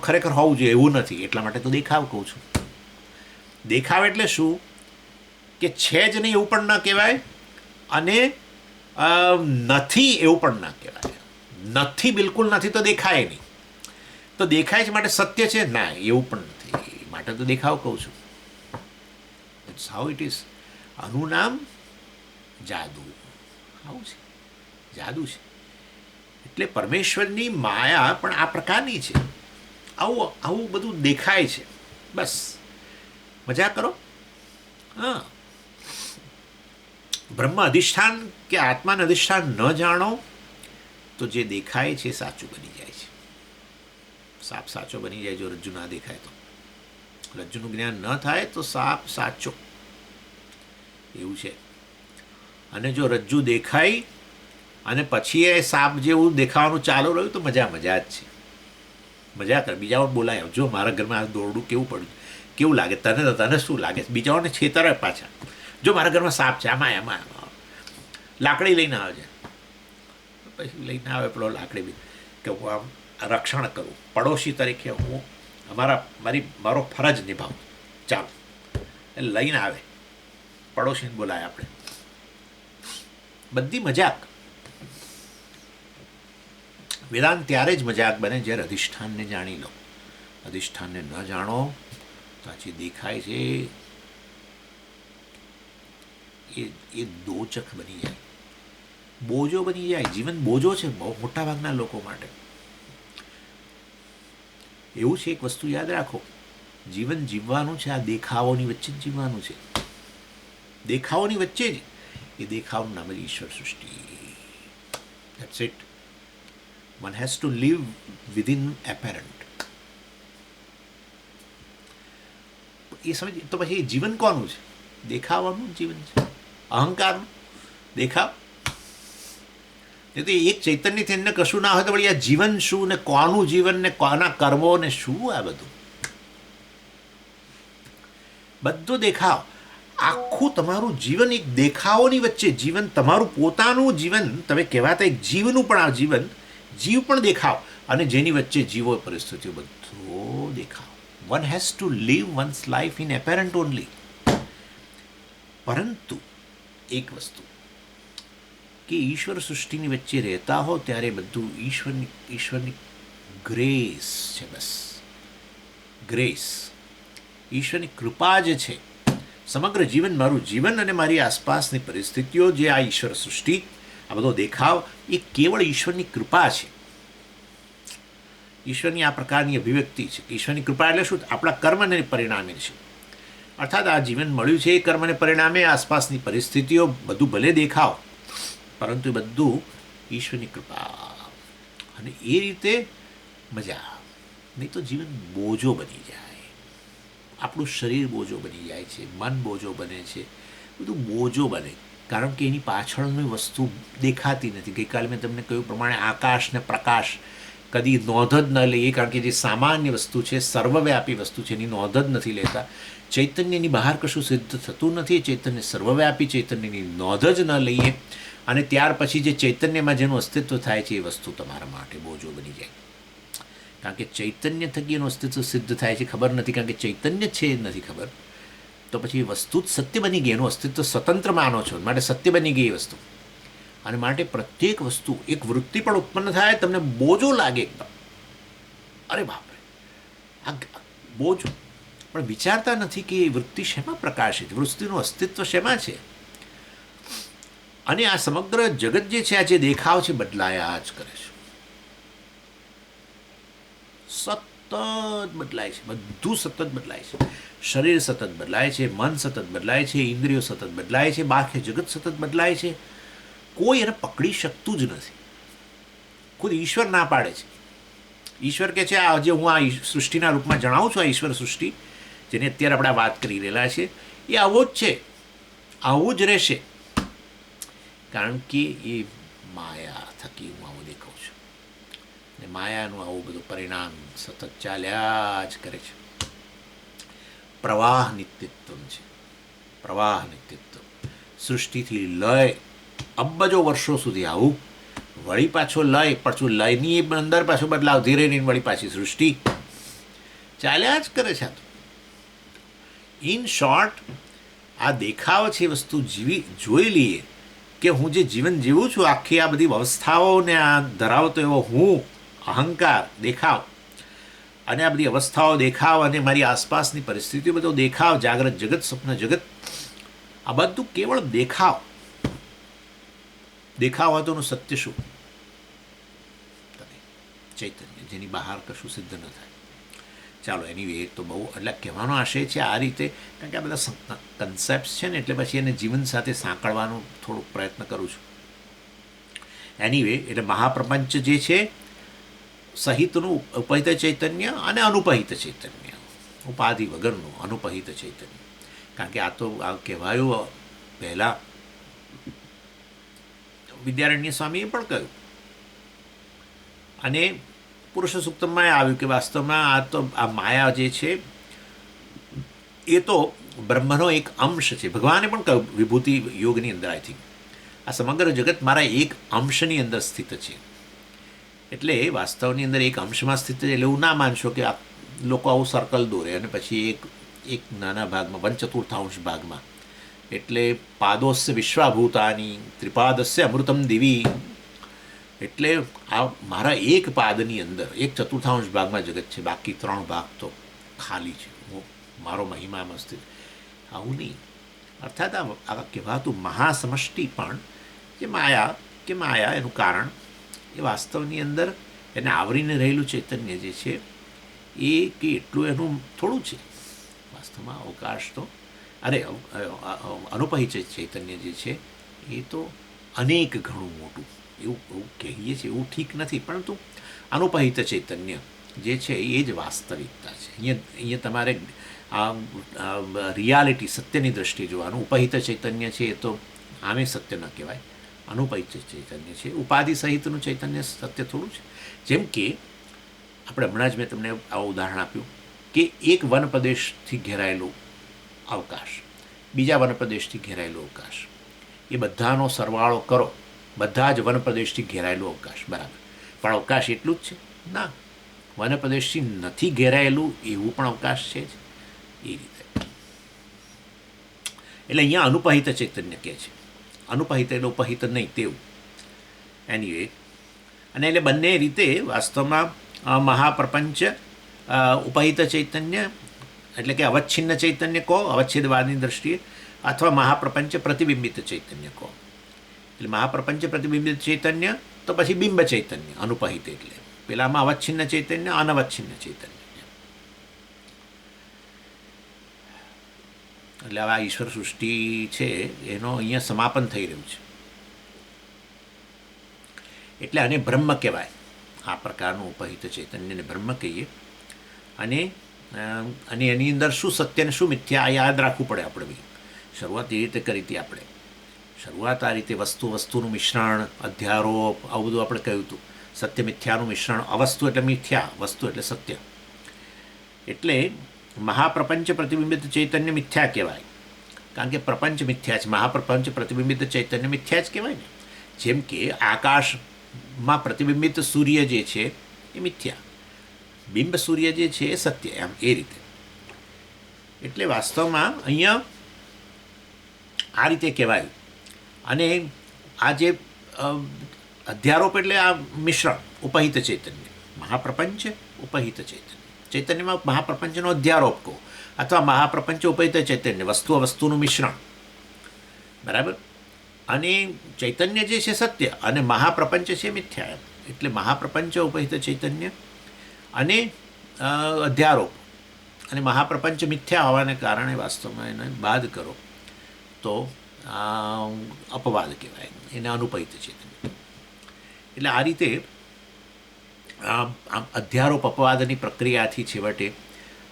ખરેખર હોવું જોઈએ એવું નથી, એટલા માટે તો દેખાવ કહું છું. દેખાવ એટલે શું? કે છે જ નહીં એવું પણ ન કહેવાય, અને નથી એવું પણ ના કહેવાય. નથી, બિલકુલ નથી તો દેખાય નહીં. તો દેખાય છે માટે સત્ય છે ના, એવું પણ નથી, માટે તો દેખાવ કહું છું. It's how it is. આનું નામ જાદુ. આવું છે, જાદુ છે. એટલે પરમેશ્વરની માયા પણ આ પ્રકારની છે. આવું આવું બધું દેખાય છે, બસ મજા કરો. હા, બ્રહ્મ અધિષ્ઠાન કે આત્માને અધિષ્ઠાન ન જાણો તો જે દેખાય છે સાચું બની જાય છે. સાપ સાચો બની જાય જો રજ્જુ ના દેખાય તો. રજ્જુનું જ્ઞાન ન થાય તો સાપ સાચો, એવું છે. અને જો રજ્જુ દેખાય અને પછી એ સાપ જેવું દેખાવાનું ચાલુ રહ્યું તો મજા જ છે. મજા કર, બીજાઓને બોલાય, જો મારા ઘરમાં આ દોરડું કેવું પડ્યું, કેવું લાગે તને શું લાગે? બીજાઓને છેતરે પાછા. જો મારા ઘરમાં સાપ છે, આમાં લાકડી લઈને આવે છે, પછી લઈને આવે પેલો લાકડી બી, કે હું આમ રક્ષણ કરું, પડોશી તરીકે હું મારો ફરજ નિભાવું. ચાલો, એટલે લઈને આવે, પડોશીને બોલાય આપણે. બધી મજાક. વેદાંત ત્યારે જ મજાક બને જ્યારે અધિષ્ઠાનને જાણી લો. અધિષ્ઠાનને ન જાણો તો આ જે દેખાય છે એ દોચક બની જાય, બોજો બની જાય. જીવન બોજો છે બહુ મોટા ભાગના લોકો માટે. એવું છે, એક વસ્તુ યાદ રાખો, જીવન જીવવાનું છે આ દેખાવોની વચ્ચે જ જીવવાનું છે. દેખાવોની વચ્ચે જ. એ દેખાવનું નામ જ ઈશ્વર સૃષ્ટિ. That's it. One has to live within apparent. એ સમજ તો પછી જીવન કોનું છે? દેખાવાનું જીવન છે, અહંકારનું દેખાવ. એ તો એક ચૈતન્યથી એને કશું ના હોય તો વળી આ જીવન શું ને કોનું જીવન ને કોના કર્મો ને શું? આ બધું દેખાવ. આખું તમારું જીવન એક દેખાવોની વચ્ચે, જીવન તમારું પોતાનું જીવન, તમે કહેવાતા એક જીવનું પણ આ જીવન, જીવ પણ દેખાવ, અને જેની વચ્ચે જીવો પરિસ્થિતિઓ, બધો દેખાવ. One has to live one's life in apparent only. પરંતુ એક વસ્તુ કે ઈશ્વર સૃષ્ટિની વચ્ચે રહેતા હો ત્યારે બધું ઈશ્વરની ગ્રેસ છે. બસ ગ્રેસ, ઈશ્વરની કૃપા જ છે. સમગ્ર જીવન, મારું જીવન અને મારી આસપાસની પરિસ્થિતિઓ, જે આ ઈશ્વર સૃષ્ટિ, આ બધો દેખાવ, એ કેવળ ઈશ્વરની કૃપા છે. ઈશ્વરની આ પ્રકારની અભિવ્યક્તિ છે. ઈશ્વરની કૃપા એટલે શું? આપણા કર્મને પરિણામે છે. અર્થાત આ જીવન મળ્યું છે એ કર્મને પરિણામે આસપાસની પરિસ્થિતિઓ, બધું ભલે દેખાવ, પરંતુ એ બધું ઈશ્વરની કૃપા. અને એ રીતે મજા. નહીં તો જીવન બોજો બની જાય. આપણું શરીર બોજો બની જાય છે, મન બોજો બને છે, બધું બોજો બને, કારણ કે એની પાછળની વસ્તુ દેખાતી નથી. ગઈકાલે મેં તમને કહ્યું પ્રમાણે આકાશ ને પ્રકાશ કદી નોંધ જ ન લઈએ, કારણ કે જે સામાન્ય વસ્તુ છે, સર્વવ્યાપી વસ્તુ છે, એની નોંધ જ નથી લેતા. ચૈતન્યની બહાર કશું સિદ્ધ થતું નથી. ચૈતન્ય સર્વવ્યાપી, ચૈતન્યની નોંધ જ ન લઈએ, અને ત્યાર પછી જે ચૈતન્યમાં જેનું અસ્તિત્વ થાય છે એ વસ્તુ તમારા માટે બોજો બની જાય. કારણ કે ચૈતન્ય થકી એનું અસ્તિત્વ સિદ્ધ થાય છે ખબર નથી, કારણ કે ચૈતન્ય છે એ નથી ખબર. તો પછી એ વસ્તુ જ સત્ય બની ગઈ, એનું અસ્તિત્વ સ્વતંત્ર માનો છો, માટે સત્ય બની ગઈ એ વસ્તુ. અને માટે પ્રત્યેક વસ્તુ, એક વૃત્તિ પણ ઉત્પન્ન થાય, તમને બોજો લાગે એકદમ, અરે બાપરે આ બોજો, પણ વિચારતા નથી કે એ વૃત્તિ શેમાં પ્રકાશિત, વૃત્તિનું અસ્તિત્વ શેમાં છે. અને આ સમગ્ર જગત જે છે, આ જે દેખાવ છે, બદલાયા જ કરે છે, સતત બદલાય છે, બધું સતત બદલાય છે. શરીર સતત બદલાય છે, મન સતત બદલાય છે, ઇન્દ્રિયો સતત બદલાય છે, બાહ્ય જગત સતત બદલાય છે. કોઈ એને પકડી શકતું જ નથી. ખુદ ઈશ્વર ના પાડે છે. ઈશ્વર કે છે, આ જે હું આ સૃષ્ટિના રૂપમાં જણાવું છું, આ ઈશ્વર સૃષ્ટિ જેની અત્યારે આપણે વાત કરી રહેલા છે, એ આવો જ છે, આવું જ રહેશે. કારણ કે એ માયા થકી હું આવું દેખાઉં છું, અને માયાનું આવું બધું પરિણામ સતત ચાલ્યા જ કરે છે. પ્રવાહ નિત્યત્વ છે, પ્રવાહ નિત્યત્વ. સૃષ્ટિથી લય અબજો વર્ષો સુધી આવું, વળી પાછો લય, પાછું લયની અંદર પાછો બદલાવ, ધીરે રહીને વળી પાછી સૃષ્ટિ ચાલ્યા જ કરે છે. ઇન શોર્ટ, આ દેખાવ છે વસ્તુ જોઈ લઈએ કે હું જે જીવન જીવું છું, આખી આ બધી અવસ્થાઓને આ ધરાવતો એવો હું, અહંકાર, દેખાવ, અને આ બધી અવસ્થાઓ, દેખાવ, અને મારી આસપાસની પરિસ્થિતિઓ, બધો દેખાવ, જાગ્રત જગત, સ્વપ્ન જગત, આ બધું કેવળ દેખાવ. દેખાવ હોય તો એનું સત્ય શું? ચૈતન્ય, જેની બહાર કશું સિદ્ધ ન થાય. ચાલો, એની વે તો બહુ, એટલે કહેવાનો આશય છે આ રીતે, કારણ કે આ બધા કન્સેપ્ટ છે ને, એટલે પછી એને જીવન સાથે સાંકળવાનો થોડોક પ્રયત્ન કરું છું. એની વે, એટલે મહાપ્રપંચ જે છે સહિતનું ઉપહિત ચૈતન્ય અને અનુપહિત ચૈતન્ય, ઉપાધિ વગરનું અનુપહિત ચૈતન્ય. કારણ કે આ તો આ કહેવાયું પહેલાં વિદ્યારણ્ય સ્વામીએ પણ કહ્યું, અને પુરુષ સૂક્તમાં આવ્યું કે વાસ્તવમાં આ તો આ માયા જે છે એ તો બ્રહ્મનો એક અંશ છે. ભગવાને પણ કહ્યું વિભૂતિ યોગની અંદર, આઈ થિંક, આ સમગ્ર જગત મારા એક અંશની અંદર સ્થિત છે. એટલે વાસ્તવની અંદર એક અંશમાં સ્થિત છે. એટલે એવું ના માનશો કે આ લોકો આવું સર્કલ દોરે અને પછી એક નાના ભાગમાં, 1/4 ભાગમાં, એટલે પાદોસ્ય વિશ્વાભૂતાની ત્રિપાદસ્ય અમૃતમ દિવી, એટલે આ મારા એક પાદની અંદર 1/4 ભાગમાં જગત છે, બાકી 3 ભાગ તો ખાલી છે, હું મારો મહિમામાં સ્થિત. આવું નહીં. અર્થાત આ કહેવાતું મહાસમષ્ટિ પણ જે માયા એનું કારણ, એ વાસ્તવની અંદર એને આવરીને રહેલું ચૈતન્ય જે છે એ કે એટલું એનું થોડું છે. વાસ્તવમાં અવકાશ તો, અરે અનુપહિત ચૈતન્ય જે છે એ તો અનેક ગણું મોટું. એવું એવું કહીએ છીએ એવું ઠીક નથી, પરંતુ અનુપહિત ચૈતન્ય જે છે એ જ વાસ્તવિકતા છે. અહીંયા તમારે રિયાલિટી સત્યની દ્રષ્ટિએ જોવાનું. ઉપહિત ચૈતન્ય છે એ તો આમે સત્ય ન કહેવાય, અનુપહિત ચૈતન્ય છે. ઉપાધિ સહિતનું ચૈતન્ય સત્ય થોડું છે. જેમ કે આપણે હમણાં જ મેં તમને આવું ઉદાહરણ આપ્યું કે એક વન પ્રદેશથી ઘેરાયેલું અવકાશ, બીજા વન પ્રદેશથી ઘેરાયેલો અવકાશ, એ બધાનો સરવાળો કરો, બધા જ વન પ્રદેશથી ઘેરાયેલું અવકાશ બરાબર. પણ અવકાશ એટલું જ છે? ના, વન પ્રદેશથી નથી ઘેરાયેલું એવું પણ અવકાશ છે જ. એ રીતે એટલે અહીંયા અનુપહિત ચૈતન્ય કહે છે. અનુપહિત એટલે ઉપહિત નહીં તેવું. એનીવે, અને એટલે બંને રીતે વાસ્તવમાં મહાપ્રપંચ ઉપહિત ચૈતન્ય એટલે કે અવચ્છિન્ન ચૈતન્ય કહો અવચ્છેદવાદની દ્રષ્ટિએ, અથવા મહાપ્રપંચ પ્રતિબિંબિત ચૈતન્ય કહો. એટલે મહાપ્રપંચ પ્રતિબિંબિત ચૈતન્ય તો પછી બિંબ ચૈતન્ય અનુપહિત, એટલે પેલામાં અવચ્છિન્ન ચૈતન્ય અનવચ્છિન્ન ચૈતન્ય. એટલે આ ઈશ્વર સૃષ્ટિ છે એનો અહીંયા સમાપન થઈ રહ્યું છે. એટલે આને બ્રહ્મ કહેવાય. આ પ્રકારનું ઉપહિત ચૈતન્યને બ્રહ્મ કહીએ. અને એની અંદર શું સત્ય અને શું મિથ્યા આ યાદ રાખવું પડે આપણે બી. શરૂઆત એ રીતે કરી હતી આપણે. શરૂઆત આ રીતે વસ્તુનું મિશ્રણ, અધ્યારોપ, આવું બધું આપણે કહ્યું હતું. સત્ય મિથ્યાનું મિશ્રણ. અવસ્તુ એટલે મિથ્યા, વસ્તુ એટલે સત્ય. એટલે મહાપ્રપંચ પ્રતિબિંબિત ચૈતન્ય મિથ્યા કહેવાય, કારણ કે પ્રપંચ મિથ્યા છે. મહાપ્રપંચ પ્રતિબિંબિત ચૈતન્ય મિથ્યા જ કહેવાય ને. જેમ કે આકાશમાં પ્રતિબિંબિત સૂર્ય જે છે એ મિથ્યા, બિંબ સૂર્ય જે છે એ સત્ય, એમ એ રીતે. એટલે વાસ્તવમાં અહીંયા આ રીતે કહેવાય. અને આ જે અધ્યારોપ એટલે આ મિશ્રણ, ઉપહિત ચૈતન્ય, મહાપ્રપંચ ઉપહિત ચૈતન્ય. ચૈતન્યમાં મહાપ્રપંચનો અધ્યારોપ કહો, અથવા મહાપ્રપંચ ઉપહિત ચૈતન્ય, વસ્તુનું મિશ્રણ બરાબર. અને ચૈતન્ય જે છે સત્ય અને મહાપ્રપંચ છે મિથ્યા, એમ. એટલે મહાપ્રપંચ ઉપહિત ચૈતન્ય અને અધ્યારોપ અને મહાપ્રપંચ મિથ્યા હોવાને કારણે વાસ્તવમાં એને બાદ કરો તો અપવાદ કહેવાય, એને અનુપહિત ચૈતન્ય. એટલે આ રીતે અધ્યારોપ અપવાદની પ્રક્રિયાથી છેવટે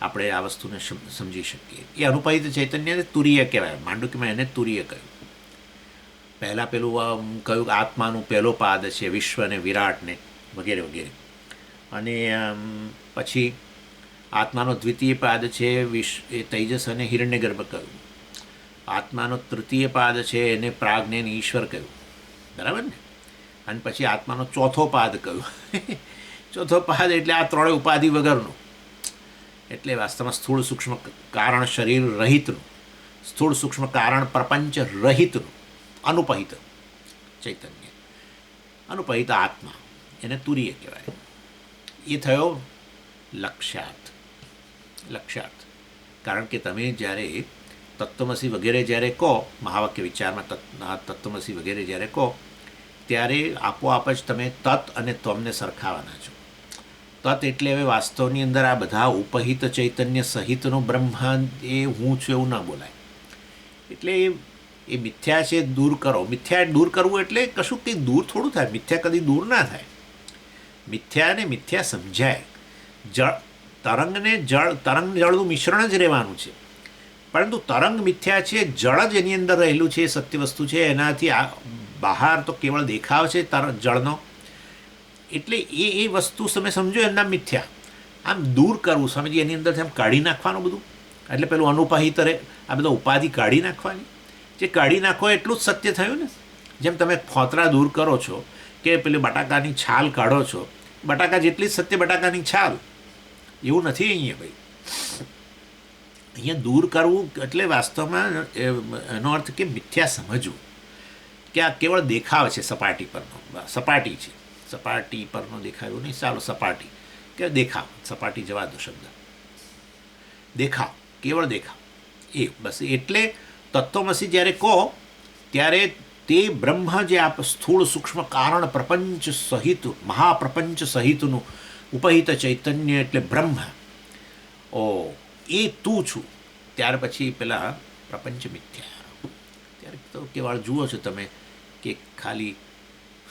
આપણે આ વસ્તુને સમજી શકીએ. એ અનુપહિત ચૈતન્યને તુરીય કહેવાય. માંડુક્યમાં એને તુરીય કહ્યું. પહેલાં પેલું કહ્યું કે આત્માનું પહેલો પાદ છે, વિશ્વ અને વિરાટને વગેરે વગેરે. અને પછી આત્માનો દ્વિતીય પાદ છે એ તૈજસ અને હિરણ્યગર્ભ કહ્યું. આત્માનો તૃતીય પાદ છે એને પ્રાજ્ઞ અને ઈશ્વર કહ્યું, બરાબર ને. અને પછી આત્માનો ચોથો પાદ કહ્યું. ચોથો પાદ એટલે આ ત્રણેય ઉપાધિ વગરનું, એટલે વાસ્તવમાં સ્થૂળ સૂક્ષ્મ કારણ શરીર રહિતનું, સ્થૂળ સૂક્ષ્મ કારણ પ્રપંચ રહિતનું અનુપહિત ચૈતન્ય, અનુપહિત આત્મા, એને તુરીય કહેવાય. એ થયો લક્ષ્યાર્થ. કારણ કે તમે જ્યારે તત્વમસી વગેરે જ્યારે કહો, મહાવાક્ય વિચારમાં તત્વમસી વગેરે જ્યારે કહો, ત્યારે આપોઆપ જ તમે તત અને ત્વમને સરખાવાના છો. તત એટલે હવે વાસ્તવની અંદર આ બધા ઉપહિત ચૈતન્ય સહિતનો બ્રહ્માંડ એ હું છું એવું ન બોલાય. એટલે એ મિથ્યા છે દૂર કરો. મિથ્યા દૂર કરવું એટલે કશું કંઈ દૂર થોડું થાય. મિથ્યા કદી દૂર ના થાય. મિથ્યાને મિથ્યા સમજાય. તરંગ જળનું મિશ્રણ જ રહેવાનું છે, પરંતુ તરંગ મિથ્યા છે, જળ જ એની અંદર રહેલું છે, એ સત્ય વસ્તુ છે. એનાથી બહાર તો કેવળ દેખાવ છે જળનો. એટલે એ વસ્તુ તમે સમજો એમના મિથ્યા. આમ દૂર કરવું સ્વામીજી, એની અંદરથી આમ કાઢી નાખવાનું બધું. એટલે પેલું અનુપહિત રહે, આ બધા ઉપાધિ કાઢી નાખવાની. જે કાઢી નાખો એટલું જ સત્ય થયું ને. જેમ તમે ફોતરા દૂર કરો છો કે પેલી બટાકાની છાલ કાઢો છો, બટાકા જેટલી જ સત્ય બટાકાની છાલ, એવું નથી અહીંયા ભાઈ. અહીંયા દૂર કરવું એટલે વાસ્તવમાં એનો અર્થ કે મિથ્યા સમજવું કે આ કેવળ દેખાવ છે સપાટી પરનો. સપાટી છે, સપાટી પરનો દેખાવ નહીં, ચાલો સપાટી કે દેખાવ, સપાટી જવા દો શબ્દ, દેખાવ, કેવળ દેખાવ, એ બસ. એટલે તત્વમસી જ્યારે કહો ત્યારે તે બ્રહ્મ જે આપ સ્થૂળ સૂક્ષ્મ કારણ પ્રપંચ સહિત, મહાપ્રપંચ સહિતનું ઉપહિત ચૈતન્ય એટલે બ્રહ્મ, એ તું છું. ત્યાર પછી પેલા પ્રપંચ મિથ્યા. ત્યારે તો કેવળ જુઓ છો તમે કે ખાલી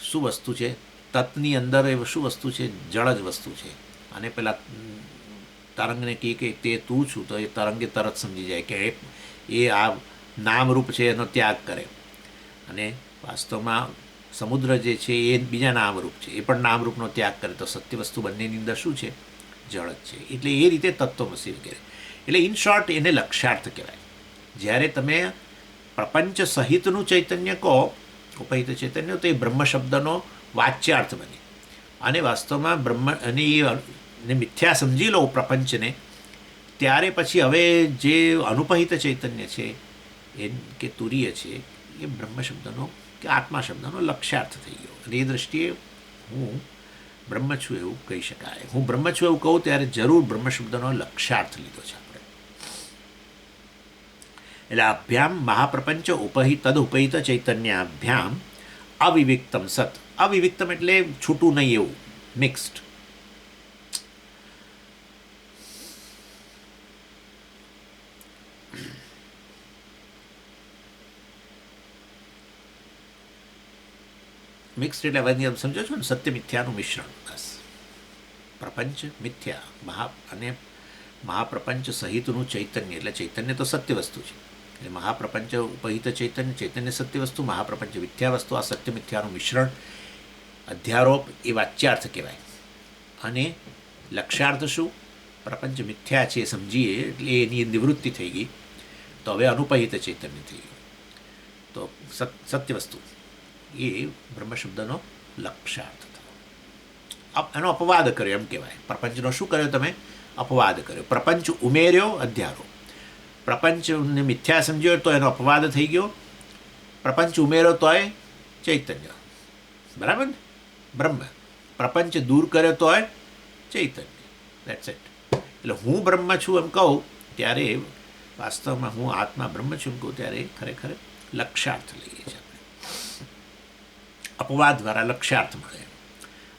શું વસ્તુ છે? તત્ની અંદર એ શું વસ્તુ છે? જળ જ વસ્તુ છે. અને પેલા તરંગને કહે કે તે તું છું, તો એ તરંગે તરત સમજી જાય કે એ આ નામરૂપ છે એનો ત્યાગ કરે. અને વાસ્તવમાં સમુદ્ર જે છે એ બીજા નામરૂપ છે, એ પણ નામરૂપનો ત્યાગ કરે. તો સત્ય વસ્તુ બંનેની અંદર શું છે? જળ જ છે. એટલે એ રીતે તત્વમસી વગેરે. એટલે ઇન શોર્ટ એને લક્ષ્યાર્થ કહેવાય. જ્યારે તમે પ્રપંચ સહિતનું ચૈતન્ય કહો, ઉપહિત ચૈતન્ય, તો એ બ્રહ્મ શબ્દનો વાચ્યાર્થ બને. અને વાસ્તવમાં બ્રહ્મ અને મિથ્યા સમજી લો પ્રપંચને, ત્યારે પછી હવે જે અનુપહિત ચૈતન્ય છે એ કે તુરીય છે, એ બ્રહ્મ શબ્દનો કે આત્મા શબ્દનો લક્ષ્યાર્થ થઈ ગયો. અને એ દ્રષ્ટિએ હું બ્રહ્મ છું એવું કહી શકાય. હું બ્રહ્મ છું એવું કહું ત્યારે જરૂર બ્રહ્મ શબ્દનો લક્ષ્યાર્થ લીધો છે આપણે. એટલે અભ્યામ મહાપ્રપંચ ઉપહિત તદ ઉપહિત ચૈતન્યાભ્યામ અવિવિક્તમ સત. અવિવિક્તમ એટલે છૂટું નહીં એવું, મિક્સ્ડ. મિક્સ્ડ એટલે હવે સમજો છો ને, સત્ય મિથ્યાનું મિશ્રણ. બસ પ્રપંચ મિથ્યા અને મહાપ્રપંચ સહિતનું ચૈતન્ય. એટલે ચૈતન્ય તો સત્ય વસ્તુ છે. એટલે મહાપ્રપંચ ઉપહિત ચૈતન્ય, ચૈતન્ય સત્ય વસ્તુ, મહાપ્રપંચ મિથ્યા વસ્તુ. આ સત્ય મિથ્યાનું મિશ્રણ, અધ્યારોપ, એ વાચ્યાર્થ કહેવાય. અને લક્ષ્યાર્થ શું? પ્રપંચ મિથ્યા છે સમજીએ એટલે એની નિવૃત્તિ થઈ ગઈ, તો હવે અનુપહિત ચૈતન્ય થઈ ગયું. તો સત્ય વસ્તુ એ બ્રહ્મ શબ્દનો લક્ષ્યાર્થ થયો. એનો અપવાદ કર્યો એમ કહેવાય. પ્રપંચનો શું કર્યો તમે? અપવાદ કર્યો. પ્રપંચ ઉમેર્યો, અધ્યારો. પ્રપંચને મિથ્યા સમજ્યો તો એનો અપવાદ થઈ ગયો. પ્રપંચ ઉમેર્યો તોય ચૈતન્ય. બરાબર ને? બ્રહ્મ. પ્રપંચ દૂર કર્યો તોય ચૈતન્ય. That's it. એટલે હું બ્રહ્મ છું એમ કહું ત્યારે વાસ્તવમાં હું આત્મા બ્રહ્મ છું એમ કહું ત્યારે ખરેખર લક્ષ્યાર્થ લઈએ છીએ. અપવાદ દ્વારા લક્ષ્યાર્થ મળે.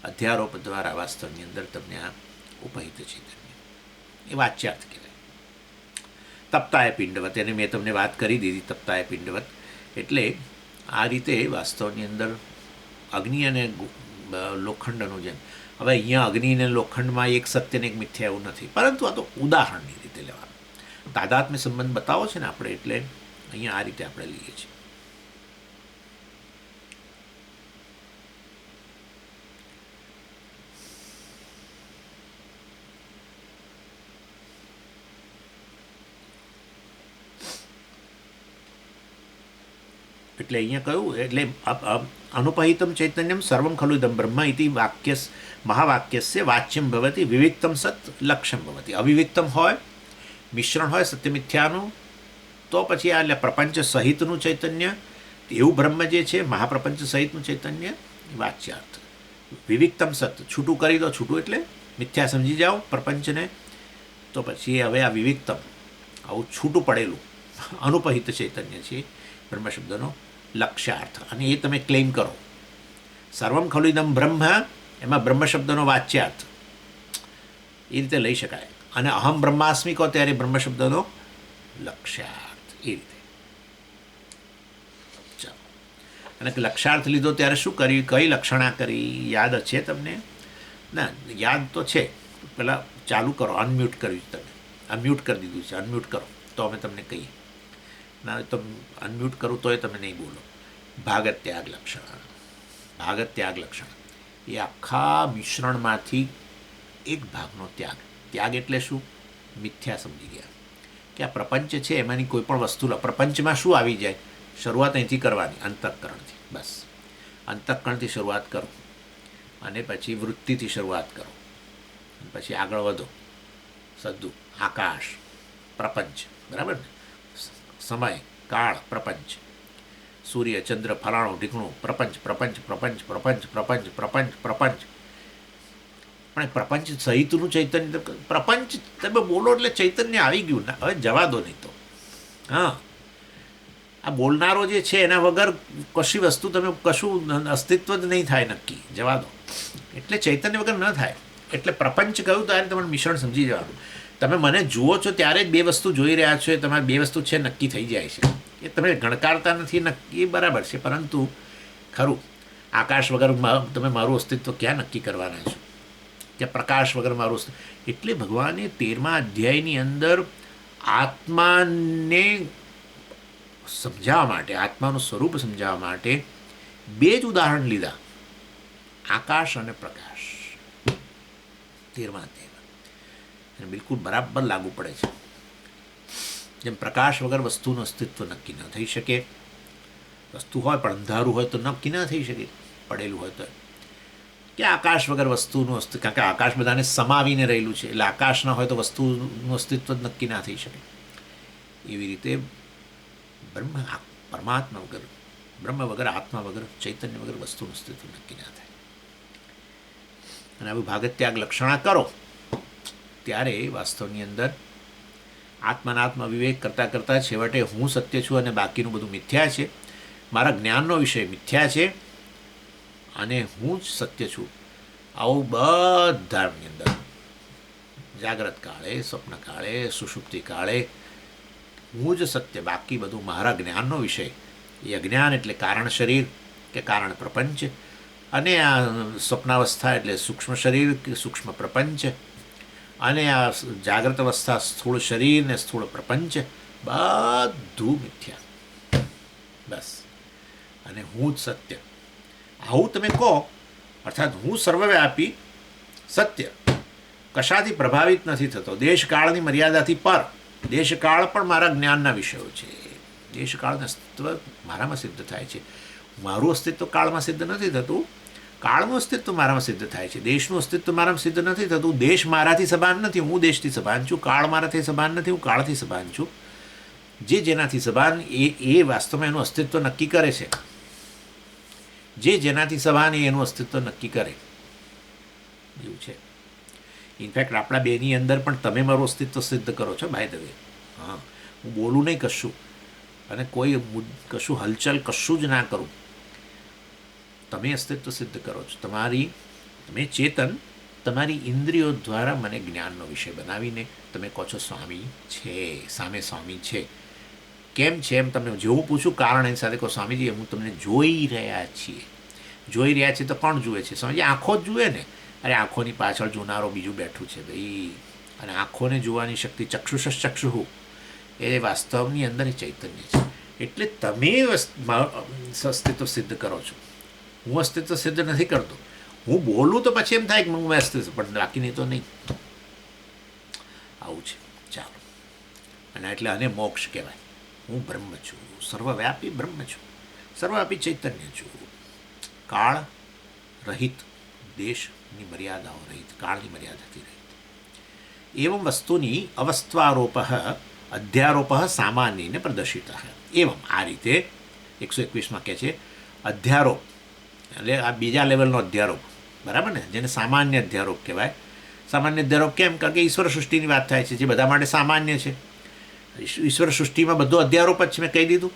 અધ્યારોપ દ્વારા વાસ્તવની અંદર તમને આ ઉપહિત ચૈતન્ય એ વાચ્યાર્થ કહેવાય. તપ્તાય પિંડવત, એને મેં તમને વાત કરી દીધી. તપ્તાય પિંડવત એટલે આ રીતે વાસ્તવની અંદર અગ્નિ અને લોખંડનું જેમ. હવે અહીંયા અગ્નિ અને લોખંડમાં એક સત્ય ને એક મિથ્યા એવું નથી, પરંતુ આ તો ઉદાહરણની રીતે લેવાનું. તાદાત્મ્ય સંબંધ બતાવો છે ને આપણે, એટલે અહીંયા આ રીતે આપણે લઈએ છીએ. એટલે અહીંયા કહ્યું, એટલે અનુપહિતમ ચૈતન્યમ સર્વમ ખલુ ઇદમ બ્રહ્મ ઇતિ વાક્ય મહાવાક્યસ્ય વાચ્યમ ભવતી વિવિક્તમ સત લક્ષ્યમ ભવતી. અવિવિક્તમ હોય, મિશ્રણ હોય સત્યમિથ્યાનું, તો પછી આ એટલે પ્રપંચ સહિતનું ચૈતન્ય એવું બ્રહ્મ જે છે, મહાપ્રપંચ સહિતનું ચૈતન્ય વાચ્યાર્થ. વિવિક્તમ સત, છૂટું કરી દો. છૂટું એટલે મિથ્યા સમજી જાઓ પ્રપંચને, તો પછી હવે આ વિવિક્તમ, આવું છૂટું પડેલું અનુપહિત ચૈતન્ય છે બ્રહ્મ શબ્દનો લક્ષ્યાર્થ. અને એ તમે ક્લેમ કરો. સર્વમ ખલુ ઇદમ બ્રહ્મ, એમાં બ્રહ્મ શબ્દનો વાચ્યાર્થ એ રીતે લઈ શકાય. અને અહમ બ્રહ્માસ્મિ કહો ત્યારે બ્રહ્મ શબ્દનો લક્ષ્યાર્થ એ રીતે. ચાલો, અને લક્ષ્યાર્થ લીધો ત્યારે શું કર્યું? કઈ લક્ષણા કરી? યાદ છે તમને? ના, યાદ તો છે. પહેલાં ચાલુ કરો. અનમ્યુટ કર્યું તમે, અનમ્યુટ કરી દીધું છે. અનમ્યુટ કરો તો અમે તમને કહીએ. ના તો અનમ્યુટ કરું તોય તમે નહીં બોલો. ભાગત ત્યાગ લક્ષણ. ભાગત ત્યાગ લક્ષણ એ આખા મિશ્રણમાંથી એક ભાગનો ત્યાગ. ત્યાગ એટલે શું? મિથ્યા સમજી ગયા કે આ પ્રપંચ છે, એમાંની કોઈ પણ વસ્તુ. પ્રપંચમાં શું આવી જાય? શરૂઆત અહીંથી કરવાની, અંતઃકરણથી. બસ અંતઃકરણથી શરૂઆત કરો, અને પછી વૃત્તિથી શરૂઆત કરો, પછી આગળ વધો. સદ્દુ, આકાશ, પ્રપંચ. બરાબર ને? સમય, કાળ, પ્રપંચ. સૂર્ય, ચંદ્ર, ફલાણું, ઢીકણું, પ્રપંચ, પ્રપંચ, પ્રપંચ, પ્રપંચ, પ્રપંચ, પ્રપંચ, પ્રપંચ. પણ પ્રપંચ સહિતનું ચૈતન્ય, પ્રપંચ તમે બોલો એટલે ચૈતન્ય આવી ગયું ને. હવે જવા દો નહીં તો. હા, આ બોલનારો જે છે એના વગર કશી વસ્તુ તમે કશું અસ્તિત્વ જ નહીં થાય નક્કી. જવા દો. એટલે ચૈતન્ય વગર ન થાય. એટલે પ્રપંચ કહ્યું ત્યારે તમારે મિશ્રણ સમજી જવાનું. તમે મને જુઓ છો ત્યારે જ બે વસ્તુ જોઈ રહ્યા છો, એ તમારે બે વસ્તુ છે નક્કી થઈ જાય છે. એ તમે ગણકારતા નથી નક્કી, બરાબર છે, પરંતુ ખરું આકાશ વગર તમે મારું અસ્તિત્વ ક્યાં નક્કી કરવાના છો? ત્યાં પ્રકાશ વગર મારું અસ્તિત્વ. એટલે ભગવાને 13મા અધ્યાયની અંદર આત્માને સમજાવવા માટે, આત્માનું સ્વરૂપ સમજાવવા માટે 2 જ ઉદાહરણ લીધા, આકાશ અને પ્રકાશ. 13મા અધ્યાયમાં અને બિલકુલ બરાબર લાગુ પડે છે. જેમ પ્રકાશ વગર વસ્તુનું અસ્તિત્વ નક્કી ન થઈ શકે. વસ્તુ હોય પણ અંધારું હોય તો નક્કી ન થઈ શકે, પડેલું હોય તો. કે આકાશ વગર વસ્તુનું અસ્તિત્વ, કારણ કે આકાશ બધાને સમાવીને રહેલું છે, એટલે આકાશ ના હોય તો વસ્તુનું અસ્તિત્વ જ નક્કી ના થઈ શકે. એવી રીતે પરમાત્મા વગર, બ્રહ્મ વગર, આત્મા વગર, ચૈતન્ય વગર વસ્તુનું અસ્તિત્વ નક્કી ના થાય. અને આવી ભાગત્યાગ લક્ષણા કરો ત્યારે વાસ્તવની અંદર આત્મા વિવેક કરતાં કરતાં છેવટે હું સત્ય છું અને બાકીનું બધું મિથ્યા છે, મારા જ્ઞાનનો વિષય મિથ્યા છે અને હું જ સત્ય છું. આવું બધાની અંદર જાગ્રત કાળે, સ્વપ્ન કાળે, સુષુપ્તિ કાળે હું જ સત્ય, બાકી બધું મારા જ્ઞાનનો વિષય. એ અજ્ઞાન એટલે કારણ શરીર કે કારણ પ્રપંચ, અને આ સ્વપ્નાવસ્થા એટલે સૂક્ષ્મ શરીર કે સૂક્ષ્મ પ્રપંચ, અને આ જાગ્રત અવસ્થા સ્થૂળ શરીર ને સ્થૂળ પ્રપંચ, બધું મિથ્યા. બસ. અને હું જ સત્ય. આવું તમે કહો, અર્થાત હું સર્વવ્યાપી સત્ય, કશાથી પ્રભાવિત નથી થતો, દેશકાળની મર્યાદાથી પર. દેશકાળ પણ મારા જ્ઞાનના વિષયો છે. દેશકાળનું અસ્તિત્વ મારામાં સિદ્ધ થાય છે. મારું અસ્તિત્વ કાળમાં સિદ્ધ નથી થતું, કાળનું અસ્તિત્વ મારામાં સિદ્ધ થાય છે. દેશનું અસ્તિત્વ મારામાં સિદ્ધ નથી થતું. દેશ મારાથી સભાન નથી, હું દેશથી સભાન છું. કાળ મારાથી સભાન નથી, હું કાળથી સભાન છું. જે જેનાથી સભાન એ વાસ્તવમાં એનું અસ્તિત્વ નક્કી કરે છે. જે જેનાથી સભાન એનું અસ્તિત્વ નક્કી કરે એવું છે. ઇનફેક્ટ આપણા બેની અંદર પણ તમે મારું અસ્તિત્વ સિદ્ધ કરો છો, બાય ધ વે. હા, હું બોલું નહીં કશું, અને કોઈ કશું હલચલ કશું જ ના કરું, તમે અસ્તિત્વ સિદ્ધ કરો છો. તમે ચેતન તમારી ઇન્દ્રિયો દ્વારા મને જ્ઞાનનો વિષય બનાવીને તમે કહો છો સ્વામી છે, સામે સ્વામી છે. કેમ છે એમ તમને જેવું પૂછું કારણ એની સાથે કહો સ્વામીજી હું તમને જોઈ રહ્યા છીએ. જોઈ રહ્યા છીએ તો કોણ જુએ છે? સ્વામીજી આંખો જ જુએ ને. અરે આંખોની પાછળ જોનારો બીજું બેઠું છે ભાઈ. અને આંખોને જોવાની શક્તિ ચક્ષુષ ચક્ષુહુ એ વાસ્તવની અંદર એ ચૈતન્ય છે. એટલે તમે અસ્તિત્વ સિદ્ધ કરો છો, હું અસ્તિત્વ સિદ્ધ નથી કરતો. હું બોલું તો પછી એમ થાય કે હું અસ્તિત્વ, પણ બાકીની તો નહીં. આવું છે. ચાલો. અને એટલે આને મોક્ષ કહેવાય. હું બ્રહ્મ છું, સર્વવ્યાપી બ્રહ્મ છું, સર્વવ્યાપી ચૈતન્ય છું, કાળ રહિત, દેશની મર્યાદાઓ રહિત, કાળની મર્યાદાથી રહિત. એવં વસ્તુની અવસ્થારોપ અધ્યારોપ સામાન્યને પ્રદર્શિત. એવં આ રીતે 121માં કહે છે અધ્યારોપ એટલે આ બીજા લેવલનો અધ્યારોપ, બરાબર ને, જેને સામાન્ય અધ્યારોપ કહેવાય. સામાન્ય અધ્યારોપ કેમ? કારણ કે ઈશ્વર સૃષ્ટિની વાત થાય છે, જે બધા માટે સામાન્ય છે. ઈશ્વર સૃષ્ટિમાં બધો અધ્યારોપ જ છે, મેં કહી દીધું.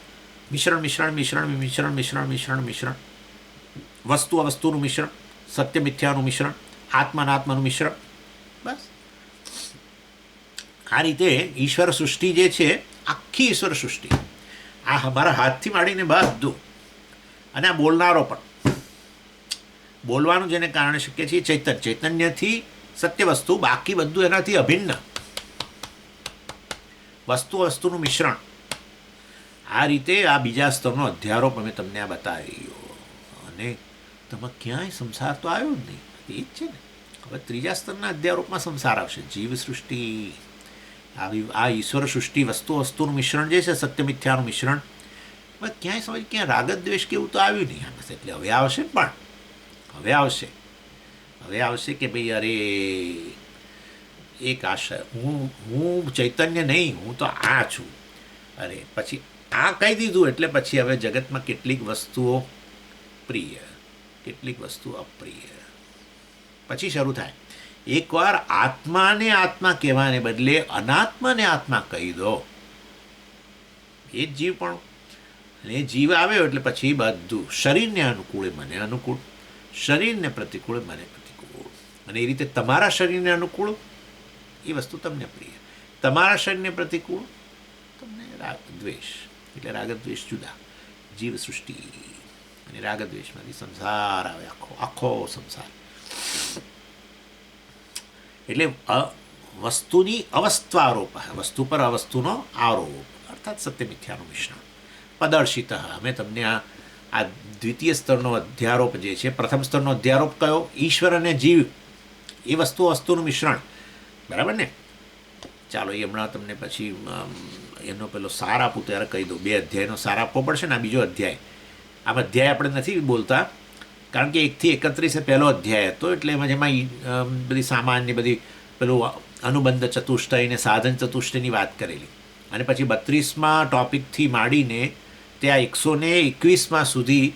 મિશ્રણ મિશ્રણ મિશ્રણ મિશ્રણ મિશ્રણ મિશ્રણ મિશ્રણ, વસ્તુ અવસ્તુનું મિશ્રણ, સત્ય મિથ્યાનું મિશ્રણ, આત્માનું મિશ્રણ. બસ આ રીતે ઈશ્વર સૃષ્ટિ જે છે, આખી ઈશ્વર સૃષ્ટિ આ અમારા હાથથી માંડીને બધું. અને આ બોલનારો પણ, બોલવાનું જેને કારણે શક્ય છે ચૈતન્યથી સત્ય વસ્તુ, બાકી બધું એનાથી અભિન્ન વસ્તુનું મિશ્રણ. આ રીતે આ બીજા સ્તરનો અધ્યારોપ અમે તમને આ બતાવ્યો. અને તમે ક્યાંય સંસાર તો આવ્યો જ નહીં, એ જ છે ને. હવે ત્રીજા સ્તરના અધ્યારોપમાં સંસાર આવશે. જીવ સૃષ્ટિ, આ ઈશ્વર સૃષ્ટિ, વસ્તુનું મિશ્રણ જે છે, સત્ય મિથ્યાનું મિશ્રણ. હવે ક્યાંય સમજ ક્યાં રાગ દ્વેષ કેવું તો આવ્યું નહીં આમાં. એટલે હવે આવશે, પણ હવે આવશે કે ભાઈ અરે એક આશય, હું ચૈતન્ય નહીં, હું તો આ છું. અરે પછી આ કહી દીધું એટલે પછી હવે જગતમાં કેટલીક વસ્તુઓ પ્રિય, કેટલીક વસ્તુ અપ્રિય. પછી શરૂ થાય. એકવાર આત્માને આત્મા કહેવાને બદલે અનાત્માને આત્મા કહી દો, એ જ જીવ પણ. અને એ જીવ આવ્યો એટલે પછી બધું શરીરને અનુકૂળ મને અનુકૂળ, શરીરને પ્રતિકૂળ મને પ્રતિકૂળ. અને એ રીતે તમારા શરીરને અનુકૂળ એ વસ્તુ તમને પ્રિય, તમારા શરીરને પ્રતિકૂળ તમને રાગ દ્વેષ. એટલે રાગ દ્વેષ જુદા. જીવ સૃષ્ટિ અને રાગદ્વેષમાંથી સંસાર આવે, આખો આખો સંસાર. એટલે વસ્તુની અવસ્થારોપ, વસ્તુ પર અવસ્તુનો આરોપ, અર્થાત સત્ય મિથ્યાનું મિશ્રણ. પદર્શિત, અમે તમને આ દ્વિતીય સ્તરનો અધ્યારોપ જે છે, પ્રથમ સ્તરનો અધ્યારોપ કયો? ઈશ્વર અને જીવ એ વસ્તુનું મિશ્રણ, બરાબર ને? ચાલો એ હમણાં તમને પછી એનો પેલો સાર આપું ત્યારે કહી દઉં. 2 અધ્યાયનો સાર આપવો પડશે ને, આ બીજો અધ્યાય. આમ અધ્યાય આપણે નથી બોલતા, કારણ કે 1 થી 31 પહેલો અધ્યાય હતો, એટલે જેમાં બધી સામાન્ય બધી પેલું અનુબંધ ચતુષ્ટય ને સાધન ચતુષ્ટયની વાત કરેલી, અને પછી 32માં ટોપિકથી માંડીને ત્યાં 121માં સુધી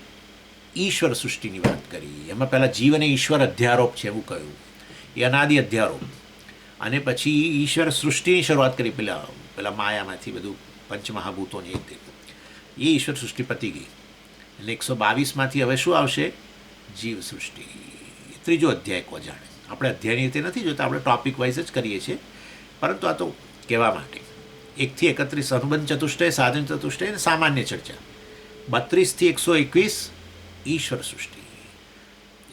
ઈશ્વર સૃષ્ટિની વાત કરી. એમાં પહેલાં જીવ અને ઈશ્વર અધ્યારોપ છે એવું કહ્યું, એ અનાદિ અધ્યારોપ. અને પછી ઈશ્વર સૃષ્ટિની શરૂઆત કરી, પેલા માયામાંથી બધું પંચમહાભૂતોની એ ઈશ્વર સૃષ્ટિ પતી ગઈ. એટલે 122માંથી હવે શું આવશે? જીવ સૃષ્ટિ. ત્રીજો અધ્યાય કો જાણે. આપણે અધ્યાયની રીતે નથી જોતા, આપણે ટોપિક વાઇઝ જ કરીએ છીએ, પરંતુ આ તો કહેવા માટે. 1 થી 31 અનુબંધ ચતુષ્ટય, સાધન ચતુષ્ટય અને સામાન્ય ચર્ચા. 32 થી 121 ઈશ્વર સૃષ્ટિ.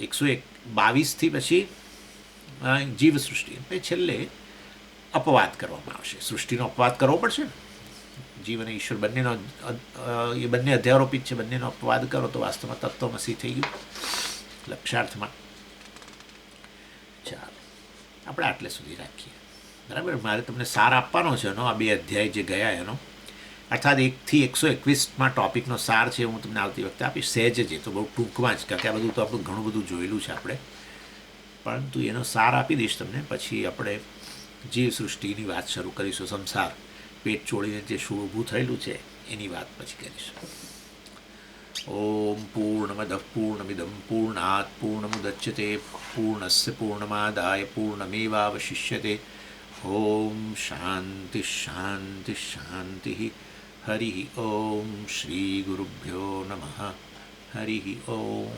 122થી પછી જીવ સૃષ્ટિ. પછી છેલ્લે અપવાદ કરવામાં આવશે. સૃષ્ટિનો અપવાદ કરવો પડશે ને. જીવ અને ઈશ્વર બંનેનો એ બંને અધ્યારોપિત છે, બંનેનો અપવાદ કરો તો વાસ્તવમાં તત્વમસી થઈ ગયું લક્ષાર્થમાં. ચાલો આપણે આટલે સુધી રાખીએ, બરાબર? મારે તમને સાર આપવાનો છે એનો, આ 2 અધ્યાય જે ગયા એનો, અર્થાત 1 થી 121માં ટોપિકનો સાર છે. હું તમને આવતી વખતે આપીશ, સહેજ જ, તો બહુ ટૂંકમાં જ, કારણ કે આ બધું તો આપણું ઘણું બધું જોયેલું છે આપણે, પરંતુ એનો સાર આપી દઈશ તમને. પછી આપણે જીવ સૃષ્ટિની વાત શરૂ કરીશું. સંસાર પેટ ચોળીને જે શું ઊભું થયેલું છે એની વાત પછી કરીશું. ઓમ પૂર્ણમદ પૂર્ણમિદમ પૂર્ણાત પૂર્ણમુદચ્યતે પૂર્ણસ્ય પૂર્ણમાદાય પૂર્ણમેવાવશિષ્યતે. ઓમ શાંતિ શાંતિ શાંતિ. હરિ ઓમ. શ્રી ગુરુભ્યો નમઃ. હરિ ઓમ.